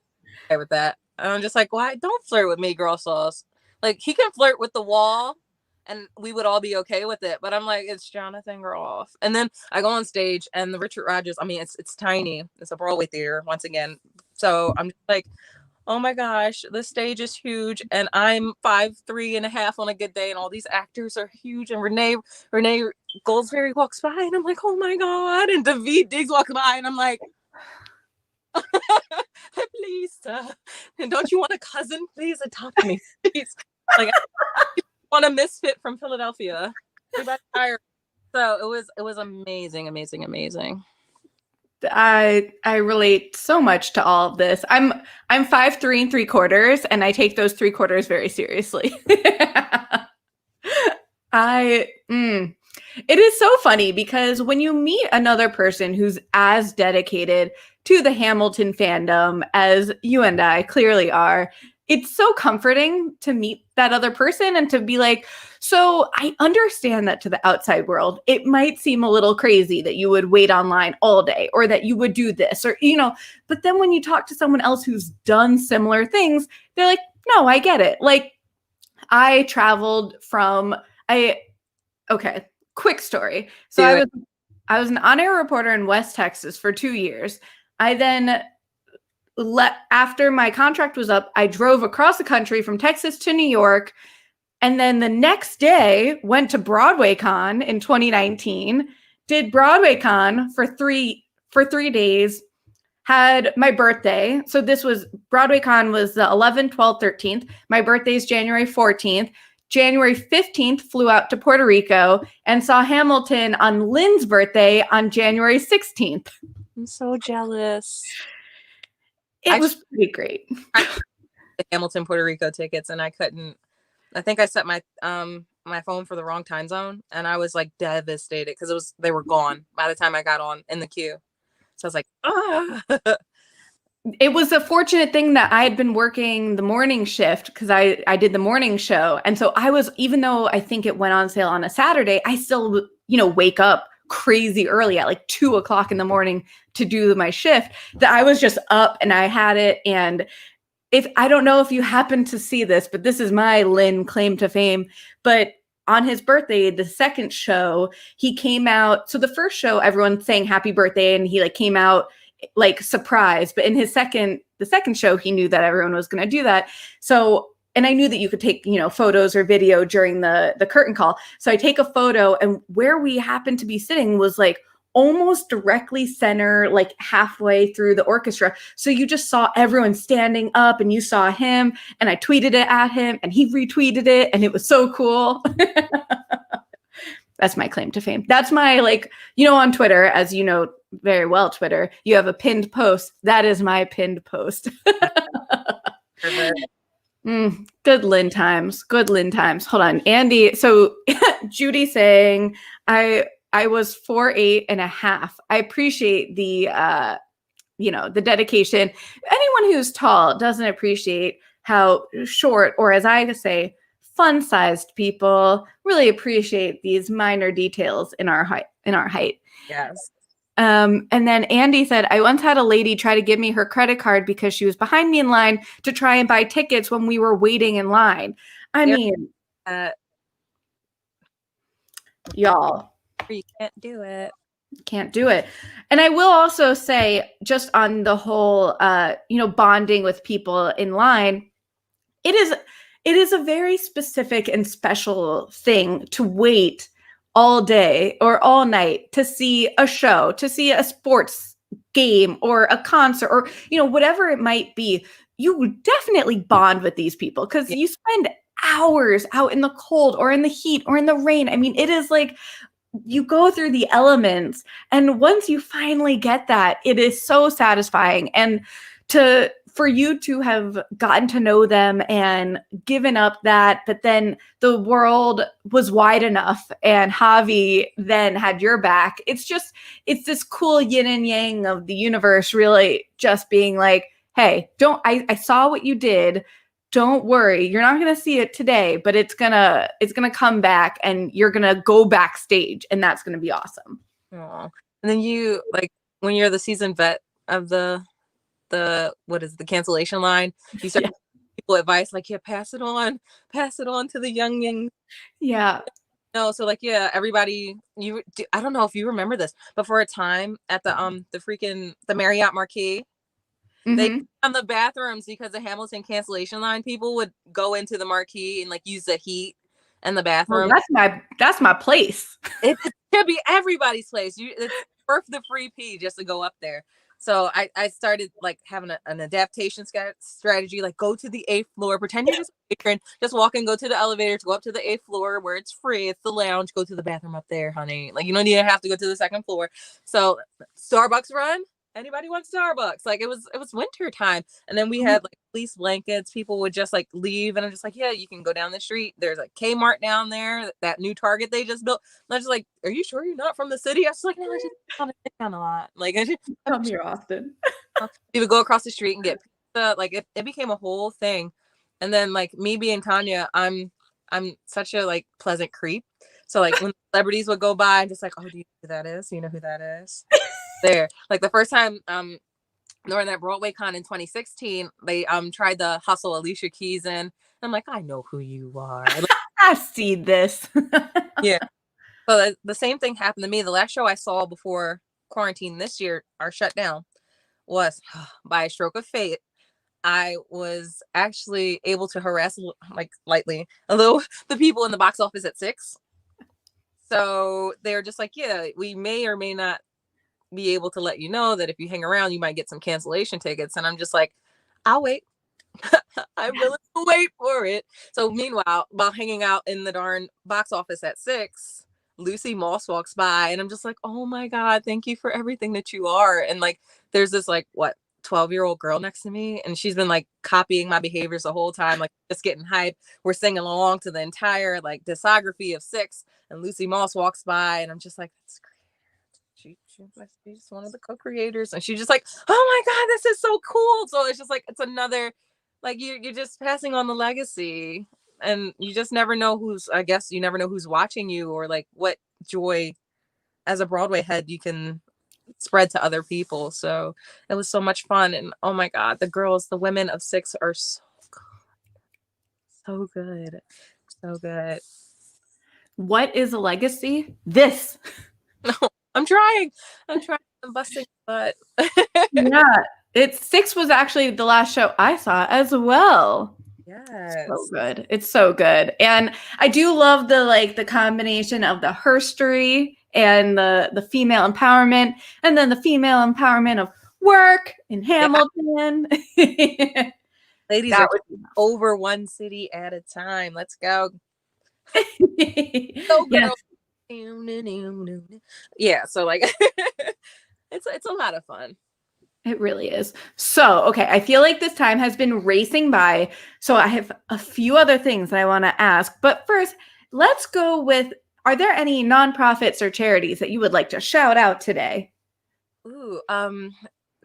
okay with that. And I'm just like, why? Don't flirt with me, girl sauce. Like, he can flirt with the wall and we would all be okay with it. But I'm like, it's Jonathan Groff. And then I go on stage and the Richard Rogers, I mean, it's tiny. It's a Broadway theater once again. So I'm just like, oh my gosh, the stage is huge. And I'm 5'3.5" on a good day. And all these actors are huge. And Renee Goldsberry walks by and I'm like, oh my God. And Daveed Diggs walks by and I'm like, please, sir. And don't you want a cousin? Please adopt me. Please. Like, I want a misfit from Philadelphia. So it was amazing, amazing, amazing. I relate so much to all of this. I'm 5'3 3/4, and I take those 3/4 very seriously. It is so funny because when you meet another person who's as dedicated to the Hamilton fandom as you and I clearly are, it's so comforting to meet that other person and to be like, so I understand that to the outside world, it might seem a little crazy that you would wait online all day or that you would do this or, but then when you talk to someone else who's done similar things, they're like, no, I get it. Like I traveled okay, quick story. So I was an on-air reporter in West Texas for 2 years. I then after my contract was up, I drove across the country from Texas to New York. And then the next day went to BroadwayCon in 2019, did BroadwayCon for three days, had my birthday. So this was BroadwayCon was the 11th, 12th, 13th. My birthday is January 14th. January 15th, flew out to Puerto Rico and saw Hamilton on Lynn's birthday on January 16th. I'm so jealous. It was pretty great. I the Hamilton Puerto Rico tickets and I couldn't. I think I set my my phone for the wrong time zone and I was like devastated because they were gone by the time I got on in the queue. So I was like, ah. It was a fortunate thing that I had been working the morning shift because I did the morning show. And so I was, even though I think it went on sale on a Saturday, I still, wake up crazy early at like 2:00 in the morning to do my shift, that I was just up and I had it. And I don't know if you happen to see this, but this is my Lin claim to fame, but on his birthday, the second show, he came out. So the first show, everyone sang happy birthday and he came out like surprised, but in the second show, he knew that everyone was going to do that. So, and I knew that you could take, photos or video during the curtain call. So I take a photo and where we happened to be sitting was like almost directly center, like halfway through the orchestra. So you just saw everyone standing up and you saw him and I tweeted it at him and he retweeted it and it was so cool. That's my claim to fame. That's my on Twitter, as you know very well, Twitter, you have a pinned post. That is my pinned post. Good Lin times. Good Lin times. Hold on. Andy. So Judy saying, I was 4'8.5". I appreciate the the dedication. Anyone who's tall doesn't appreciate how short, or as I say, fun-sized people really appreciate these minor details in our height. Yes. And then Andy said, I once had a lady try to give me her credit card because she was behind me in line to try and buy tickets when we were waiting in line. I mean, y'all. You can't do it. Can't do it. And I will also say, just on the whole, bonding with people in line, it is a very specific and special thing to wait all day or all night to see a show, to see a sports game or a concert or, whatever it might be. You definitely bond with these people because Yeah. you spend hours out in the cold or in the heat or in the rain. I mean, it is like you go through the elements, and once you finally get that, it is so satisfying. And for you to have gotten to know them and given up that, but then the world was wide enough and Javi then had your back. It's this cool yin and yang of the universe really just being like, hey, I saw what you did. Don't worry, you're not going to see it today, but it's going to come back and you're going to go backstage, and that's going to be awesome. Aww. And then you, like, when you're the seasoned vet of the cancellation line, you start people advice like, yeah, pass it on to the young. Yeah. No, so like, yeah, everybody, I don't know if you remember this, but for a time at the Marriott Marquis, they on the bathrooms because the Hamilton cancellation line, people would go into the Marquis and like use the heat in the bathroom. Well, that's my place. It should be everybody's place. It's worth the free pee just to go up there. So I started like having an adaptation strategy, like go to the 8th floor, pretend you're just a patron, just walk and go to the elevator to go up to the 8th floor where it's free. It's the lounge. Go to the bathroom up there, honey. Like, you don't even have to go to the 2nd floor. So Starbucks run. Anybody want Starbucks? Like, it was winter time, and then we had like fleece blankets. People would just like leave, and I'm just like, yeah, you can go down the street. There's a Kmart down there, that new Target they just built. And I was just like, are you sure you're not from the city? I was like, no, I just come down a lot. Like, I just come here often. We would go across the street and get pizza. Like, it became a whole thing. And then like me being Tanya, I'm such a like pleasant creep. So like when celebrities would go by, I'm just like, oh, do you know who that is? You know who that is? There, like the first time during that Broadway con in 2016, they tried to hustle Alicia Keys in. And I'm like, I know who you are. Like, I've seen this. Yeah. So the same thing happened to me. The last show I saw before quarantine this year, our shutdown, was by a stroke of fate. I was actually able to harass, like lightly, a little, the people in the box office at 6. So they're just like, yeah, we may or may not be able to let you know that if you hang around, you might get some cancellation tickets. And I'm just like, I'll wait. I'm willing to wait for it. So meanwhile, while hanging out in the darn box office at 6, Lucy Moss walks by, and I'm just like, oh my God, thank you for everything that you are. And like, there's this like, 12-year-old girl next to me, and she's been like copying my behaviors the whole time, like just getting hype. We're singing along to the entire like discography of 6, and Lucy Moss walks by, and I'm just like, that's great. She's one of the co-creators, and she's just like, oh my God, this is so cool. So it's just like, it's another, like, you're just passing on the legacy, and you just never know who's watching you, or like what joy as a Broadway head you can spread to other people. So it was so much fun. And oh my God, the women of 6 are so good. So good. What is a legacy? This. No, I'm trying. I'm busting butt. Yeah. 6 was actually the last show I saw as well. Yes. So good. It's so good. And I do love the combination of the herstory and the female empowerment, and then the female empowerment of work in Hamilton. Yeah. Ladies are over one city at a time. Let's go. So girl. Yeah, so like it's a lot of fun. It really is. So, okay, I feel like this time has been racing by. So I have a few other things that I want to ask. But first, let's go with, are there any nonprofits or charities that you would like to shout out today? Ooh,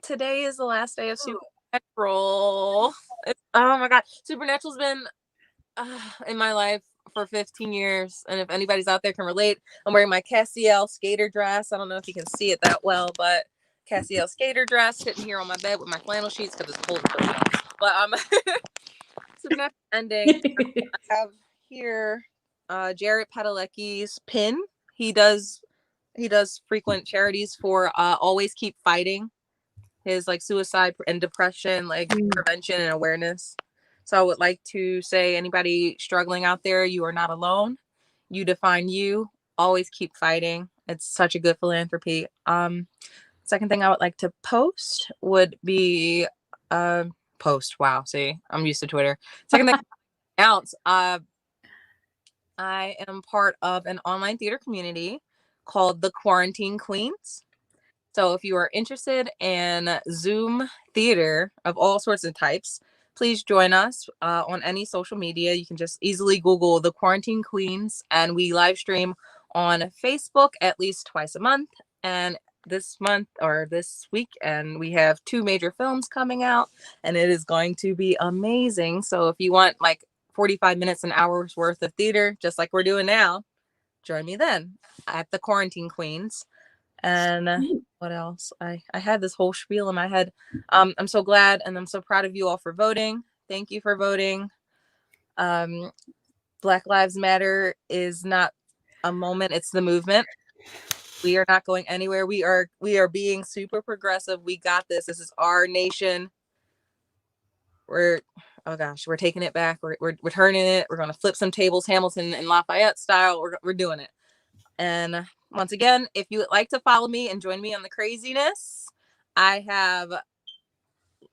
today is the last day of Supernatural. Oh my God. Supernatural's been in my life for 15 years. And if anybody's out there can relate, I'm wearing my Castiel skater dress. I don't know if you can see it that well, but Castiel skater dress, sitting here on my bed with my flannel sheets because it's cold. But Supernatural ending. I have here Jared Padalecki's pin. He does frequent charities for Always Keep Fighting, his like suicide and depression like prevention and awareness So I would like to say, anybody struggling out there, you are not alone. You define you. Always keep fighting. It's such a good philanthropy. Second thing I would like to post would be post. Wow, see, I'm used to Twitter. Second thing else, I am part of an online theater community called the Quarantine Queens. So if you are interested in Zoom theater of all sorts of types, please join us on any social media. You can just easily Google the Quarantine Queens, and we live stream on Facebook at least twice a month. And this month or this week, and we have 2 major films coming out, and it is going to be amazing. So if you want like 45 minutes, an hour's worth of theater, just like we're doing now, join me then at the Quarantine Queens. And what else? I had this whole spiel in my head. I'm so glad and I'm so proud of you all for voting. Thank you for voting. Black Lives Matter is not a moment, it's the movement. We are not going anywhere. We are being super progressive. We got this. This is our nation. We're taking it back. We're turning it. We're gonna flip some tables, Hamilton and Lafayette style. We're doing it. And once again, if you would like to follow me and join me on the craziness, I have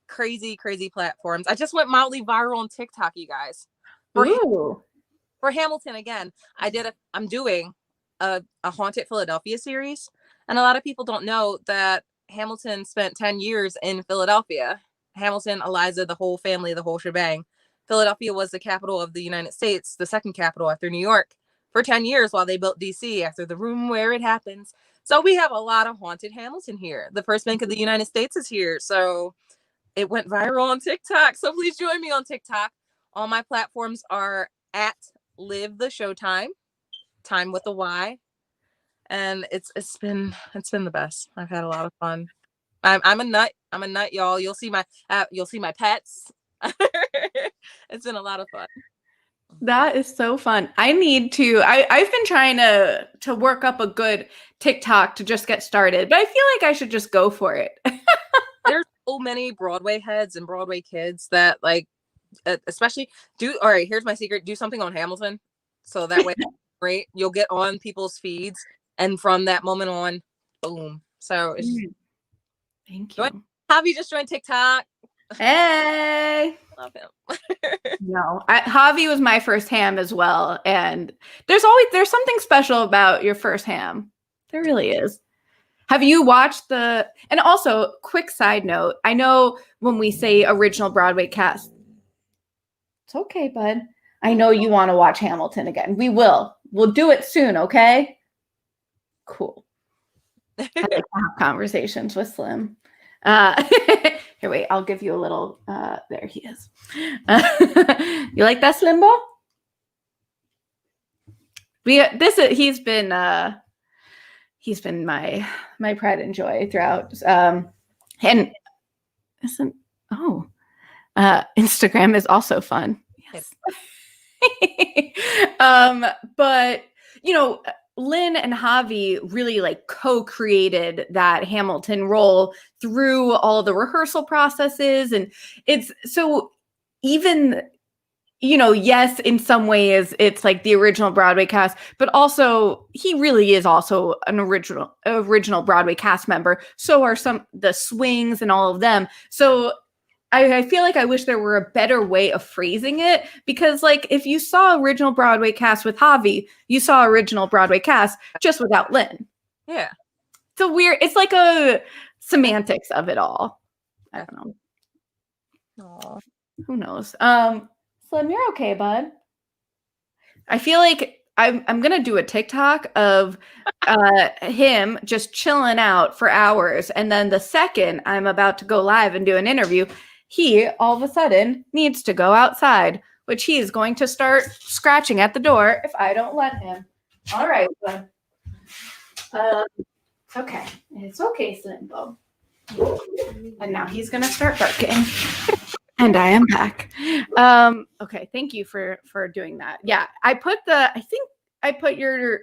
crazy platforms. I just went mildly viral on TikTok, you guys. For Hamilton again. I'm doing a Haunted Philadelphia series, and a lot of people don't know that Hamilton spent 10 years in Philadelphia. Hamilton, Eliza, the whole family, the whole shebang. Philadelphia was the capital of the United States, the second capital after New York, for 10 years while they built DC after the room where it happens. So we have a lot of haunted Hamilton here. The first Bank of the United States is here. So it went viral on TikTok. So please join me on TikTok. All my platforms are at Live the Showtime, time with a Y. And it's been the best. I've had a lot of fun. I'm a nut. I'm a nut, y'all. You'll see my pets. It's been a lot of fun. That is so fun. I've been trying to work up a good TikTok to just get started, but I feel like I should just go for it. There's so many Broadway heads and Broadway kids that like, especially all right, here's my secret. Do something on Hamilton. So that way, great. You'll get on people's feeds. And from that moment on, boom. So it's thank you. Javi just joined TikTok. Hey. Love him. No, Javi was my first ham as well. And there's something special about your first ham. There really is. Have you watched and also quick side note, I know when we say original Broadway cast, it's okay, bud. I know you want to watch Hamilton again. We'll do it soon. Okay. Cool. I like to have conversations with Slim. Here, wait, I'll give you a little, there he is. You like that, Slim Ball? He's been my pride and joy throughout. And Instagram is also fun. Yes. But Lin and Javi really like co-created that Hamilton role through all the rehearsal processes. And it's so even, yes, in some ways it's like the original Broadway cast, but also he really is also an original Broadway cast member. So are the swings and all of them. So I feel like I wish there were a better way of phrasing it, because like if you saw original Broadway cast with Javi, you saw original Broadway cast just without Lin. Yeah. It's like a semantics of it all. I don't know. Aww. Who knows? Slim, you're okay, bud. I feel like I'm gonna do a TikTok of him just chilling out for hours, and then the second I'm about to go live and do an interview, he all of a sudden needs to go outside, which he is going to start scratching at the door if I don't let him. All right, bud. Okay, it's okay, Slimbo. And now he's gonna start barking. And I am back. Okay, thank you for doing that. Yeah, I think I put your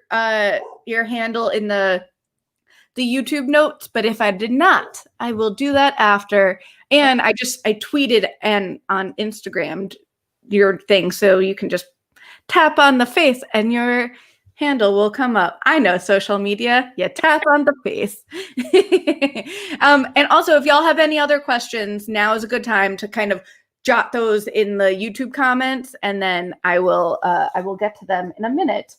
handle in the YouTube notes, but if I did not, I will do that after. And I tweeted and on Instagram your thing, so you can just tap on the face and your handle will come up. I know social media. You tap on the face. And also, if y'all have any other questions, now is a good time to kind of jot those in the YouTube comments, and then I will get to them in a minute.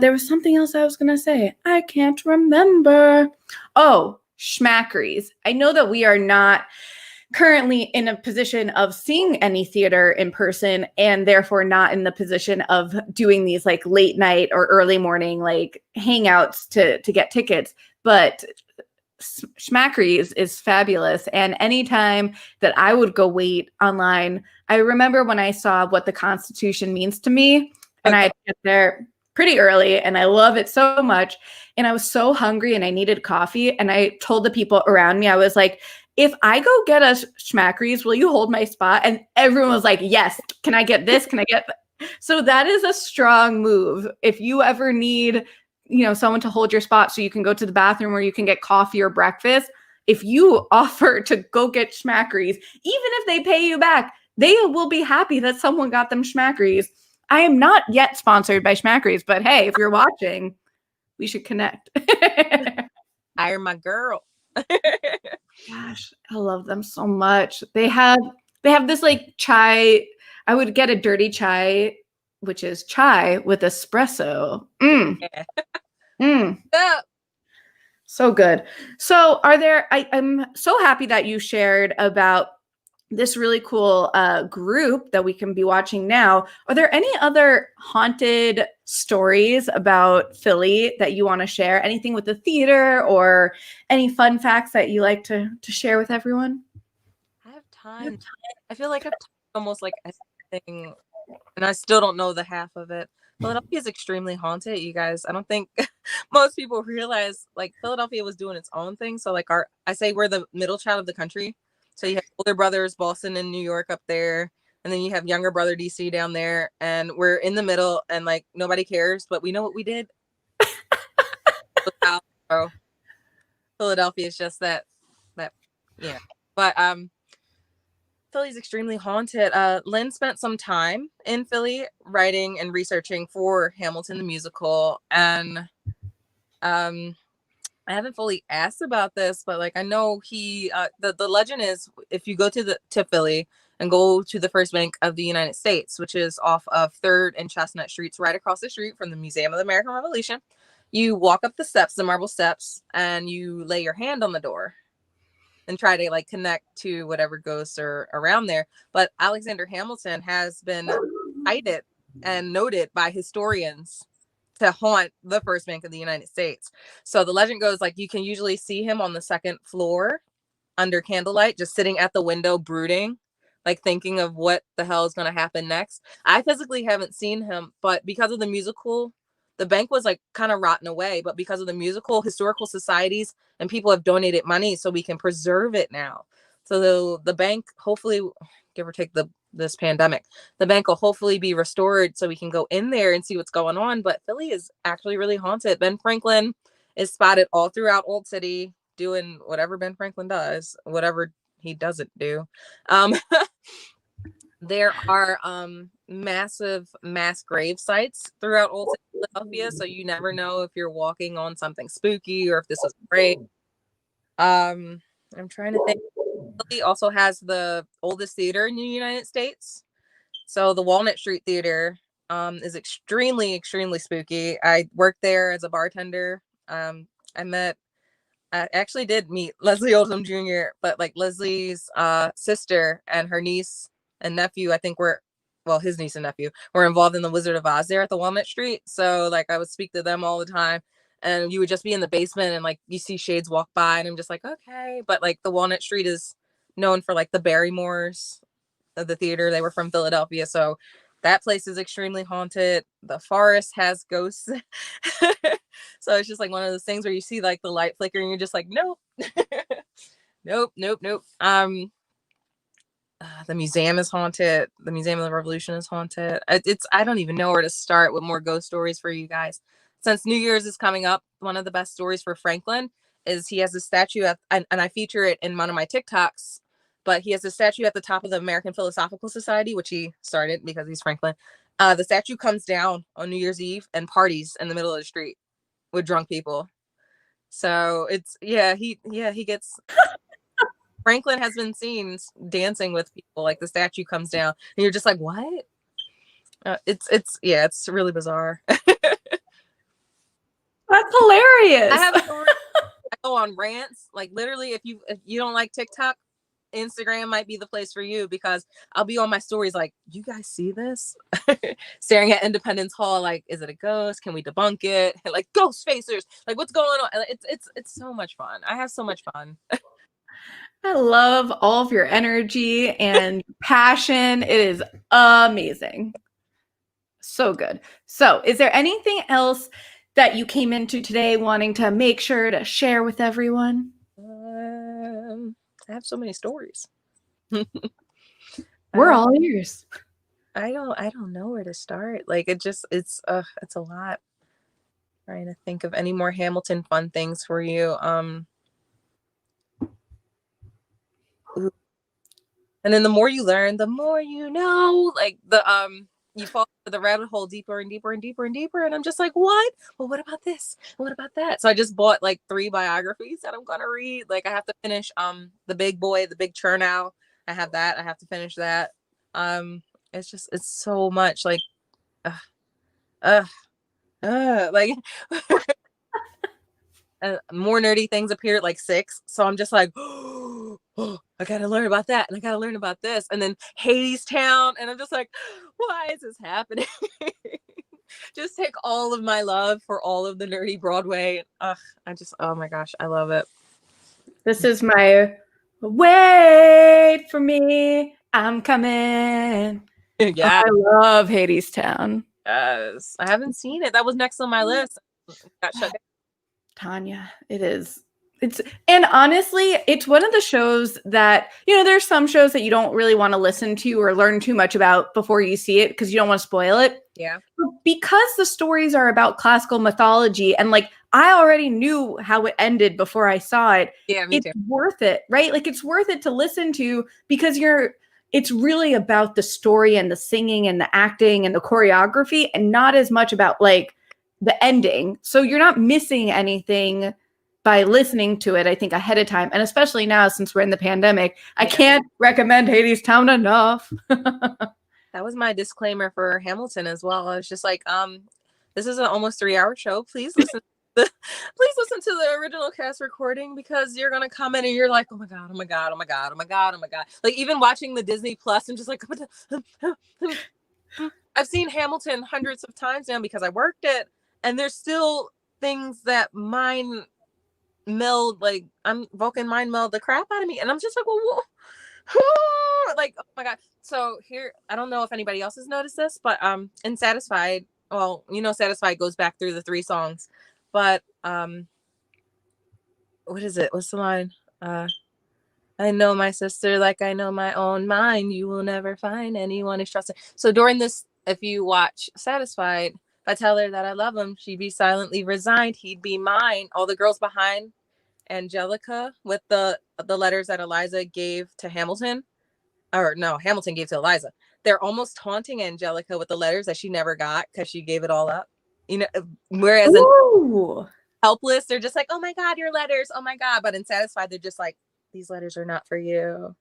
There was something else I was gonna say. I can't remember. Oh, schmackeries. I know that we are not currently in a position of seeing any theater in person, and therefore not in the position of doing these like late night or early morning like hangouts to get tickets. But schmackeries is fabulous, and anytime that I would go wait online, I remember when I saw What the Constitution Means to Me, and I had to get there pretty early, and I love it so much, and I was so hungry and I needed coffee, and I told the people around me, I was like, if I go get us schmackeries, will you hold my spot? And everyone was like, yes. Can I get this? Can I get that? So that is a strong move. If you ever need, someone to hold your spot so you can go to the bathroom or you can get coffee or breakfast, if you offer to go get schmackeries, even if they pay you back, they will be happy that someone got them schmackeries. I am not yet sponsored by schmackeries, but hey, if you're watching, we should connect. Hire my girl. Gosh, I love them so much. They have this like chai. I would get a dirty chai, which is chai with espresso. Yeah. So good. So I'm so happy that you shared about this really cool group that we can be watching now. Are there any other haunted stories about Philly that you want to share? Anything with the theater or any fun facts that you like to share with everyone? I have time. I feel like I've almost like everything, and I still don't know the half of it. Philadelphia is extremely haunted, you guys. I don't think most people realize like Philadelphia was doing its own thing. So like I say we're the middle child of the country. So you have older brothers, Boston and New York up there. And then you have younger brother, DC down there. And we're in the middle and like nobody cares, but we know what we did. So Philadelphia is just that, yeah. But Philly's extremely haunted. Lynn spent some time in Philly writing and researching for Hamilton the musical. And I haven't fully asked about this, but like I know he the legend is if you go to Philly and go to the First Bank of the United States, which is off of 3rd and Chestnut Streets, right across the street from the Museum of the American Revolution, you walk up the steps, the marble steps, and you lay your hand on the door and try to like connect to whatever ghosts are around there. But Alexander Hamilton has been cited and noted by historians to haunt the First Bank of the United States. So the legend goes like you can usually see him on the 2nd floor under candlelight, just sitting at the window brooding, like thinking of what the hell is going to happen next. I physically haven't seen him, but because of the musical, the bank was like kind of rotten away, but because of the musical, historical societies and people have donated money so we can preserve it now. So the bank, hopefully, give or take this pandemic, the bank will hopefully be restored so we can go in there and see what's going on. But Philly is actually really haunted. Ben Franklin is spotted all throughout Old City doing whatever Ben Franklin does, whatever he doesn't do. There are massive mass grave sites throughout Old City, Philadelphia, so you never know if you're walking on something spooky or if this is great. I'm trying to think. Philly also has the oldest theater in the United States. So the Walnut Street Theater is extremely, extremely spooky. I worked there as a bartender. I actually did meet Leslie Oldham Jr., but like Leslie's sister and her niece and nephew, I think his niece and nephew were involved in the Wizard of Oz there at the Walnut Street. So like I would speak to them all the time. And you would just be in the basement and like you see shades walk by and I'm just like, okay. But like the Walnut Street is known for like the Barrymores of the theater. They were from Philadelphia. So that place is extremely haunted. The Forrest has ghosts. So it's just like one of those things where you see like the light flicker and you're just like, nope. Nope. The museum is haunted. The Museum of the Revolution is haunted. I don't even know where to start with more ghost stories for you guys. Since New Year's is coming up, one of the best stories for Franklin is he has a statue and I feature it in one of my TikToks but he has a statue at the top of the American Philosophical Society, which he started because he's Franklin. The statue comes down on New Year's Eve and parties in the middle of the street with drunk people. So it's he gets Franklin has been seen dancing with people, like the statue comes down and you're just like, what? It's really bizarre. That's hilarious. I have stories. I go on rants. Like literally, if you don't like TikTok, Instagram might be the place for you, because I'll be on my stories like, you guys see this? Staring at Independence Hall, like, is it a ghost? Can we debunk it? Like, ghost facers, like, what's going on? It's so much fun. I have so much fun. I love all of your energy and passion. It is amazing. So good. So is there anything else that you came into today wanting to make sure to share with everyone? I have so many stories. We're all ears. I don't know where to start. Like it's a lot. Trying to think of any more Hamilton fun things for you. And then the more you learn, the more you know. Like you fall into the rabbit hole deeper and deeper and deeper and deeper. And I'm just like, what? Well, what about this? What about that? So I just bought like 3 biographies that I'm gonna read. Like I have to finish The Big Boy, The Big Chernow. I have that. I have to finish that. It's so much like like more nerdy things appeared like 6. So I'm just like, oh, I gotta learn about that, and I gotta learn about this, and then Hades Town, and I'm just like, why is this happening? Just take all of my love for all of the nerdy Broadway. Oh my gosh, I love it. This is my wait for me, I'm coming. Yeah, I love Hades Town. Yes, I haven't seen it. That was next on my list. Got shut down. Tanya, and honestly, it's one of the shows that, there's some shows that you don't really want to listen to or learn too much about before you see it because you don't want to spoil it. Yeah. But because the stories are about classical mythology and like I already knew how it ended before I saw it. Yeah, me too. It's worth it, right? Like it's worth it to listen to because it's really about the story and the singing and the acting and the choreography and not as much about like the ending. So you're not missing anything by listening to it, I think, ahead of time. And especially now, since we're in the pandemic, I can't recommend Hades Town enough. That was my disclaimer for Hamilton as well. I was just like, this is an almost 3-hour show. Please listen. Please listen to the original cast recording, because you're gonna come in and you're like, oh my god, oh my god, oh my god, oh my god, oh my god. Like even watching the Disney Plus and just like, I've seen Hamilton hundreds of times now because I worked it, and there's still things that mind meld, like Vulcan mind meld the crap out of me, and I'm just like, well, like, oh my god. So here, I don't know if anybody else has noticed this, but in Satisfied, well, Satisfied goes back through the 3 songs, but what is it? What's the line? I know my sister like I know my own mind. You will never find anyone who's trusted. So during this, if you watch Satisfied, if I tell her that I love him, she'd be silently resigned. He'd be mine. All the girls behind Angelica with the letters that Eliza gave to Hamilton, or no, Hamilton gave to Eliza. They're almost taunting Angelica with the letters that she never got because she gave it all up. Whereas in Helpless, they're just like, oh my god, your letters, oh my god. But in Satisfied, they're just like, these letters are not for you.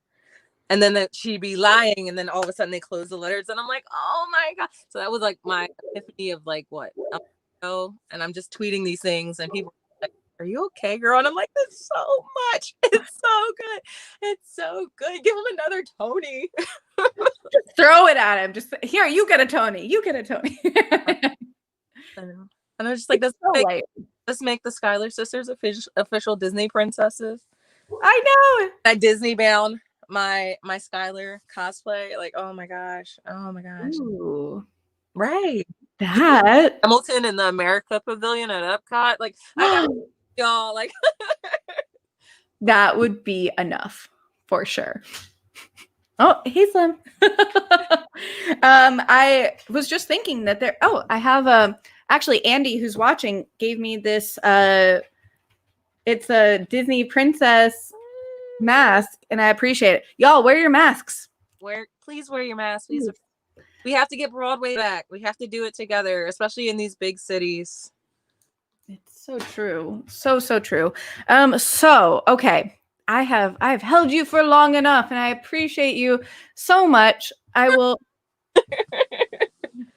And then she'd be lying, and then all of a sudden they close the letters, and I'm like, oh my god. So that was like my epiphany of like, what? And I'm just tweeting these things, and people are like, are you okay, girl? And I'm like, it's so much. It's so good. It's so good. Give him another Tony. Just throw it at him. Just here, you get a Tony. You get a Tony. I know. And I'm just like, let's make the Schuyler sisters official Disney princesses. I know. That Disney bound my Schuyler cosplay. Like, oh my gosh. Ooh. Right. That Hamilton in the America Pavilion at Epcot. Like, I got y'all. Like, that would be enough for sure. Oh, hey, Slim. I was just thinking that I have actually Andy, who's watching, gave me this. It's a Disney princess mask, and I appreciate it. Y'all wear your masks. Please wear your mask. Please. We have to get Broadway back. We have to do it together, especially in these big cities. It's so true. So true. So okay. I've held you for long enough, and I appreciate you so much. I will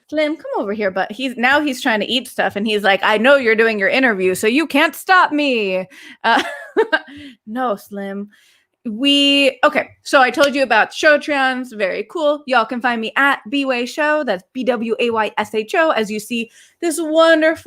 Slim, come over here, but he's trying to eat stuff, and he's like, I know you're doing your interview, so you can't stop me. No, Slim. Okay, so I told you about Showtrons, very cool. Y'all can find me at bwaySHO, that's bwaySHO, as you see this wonderful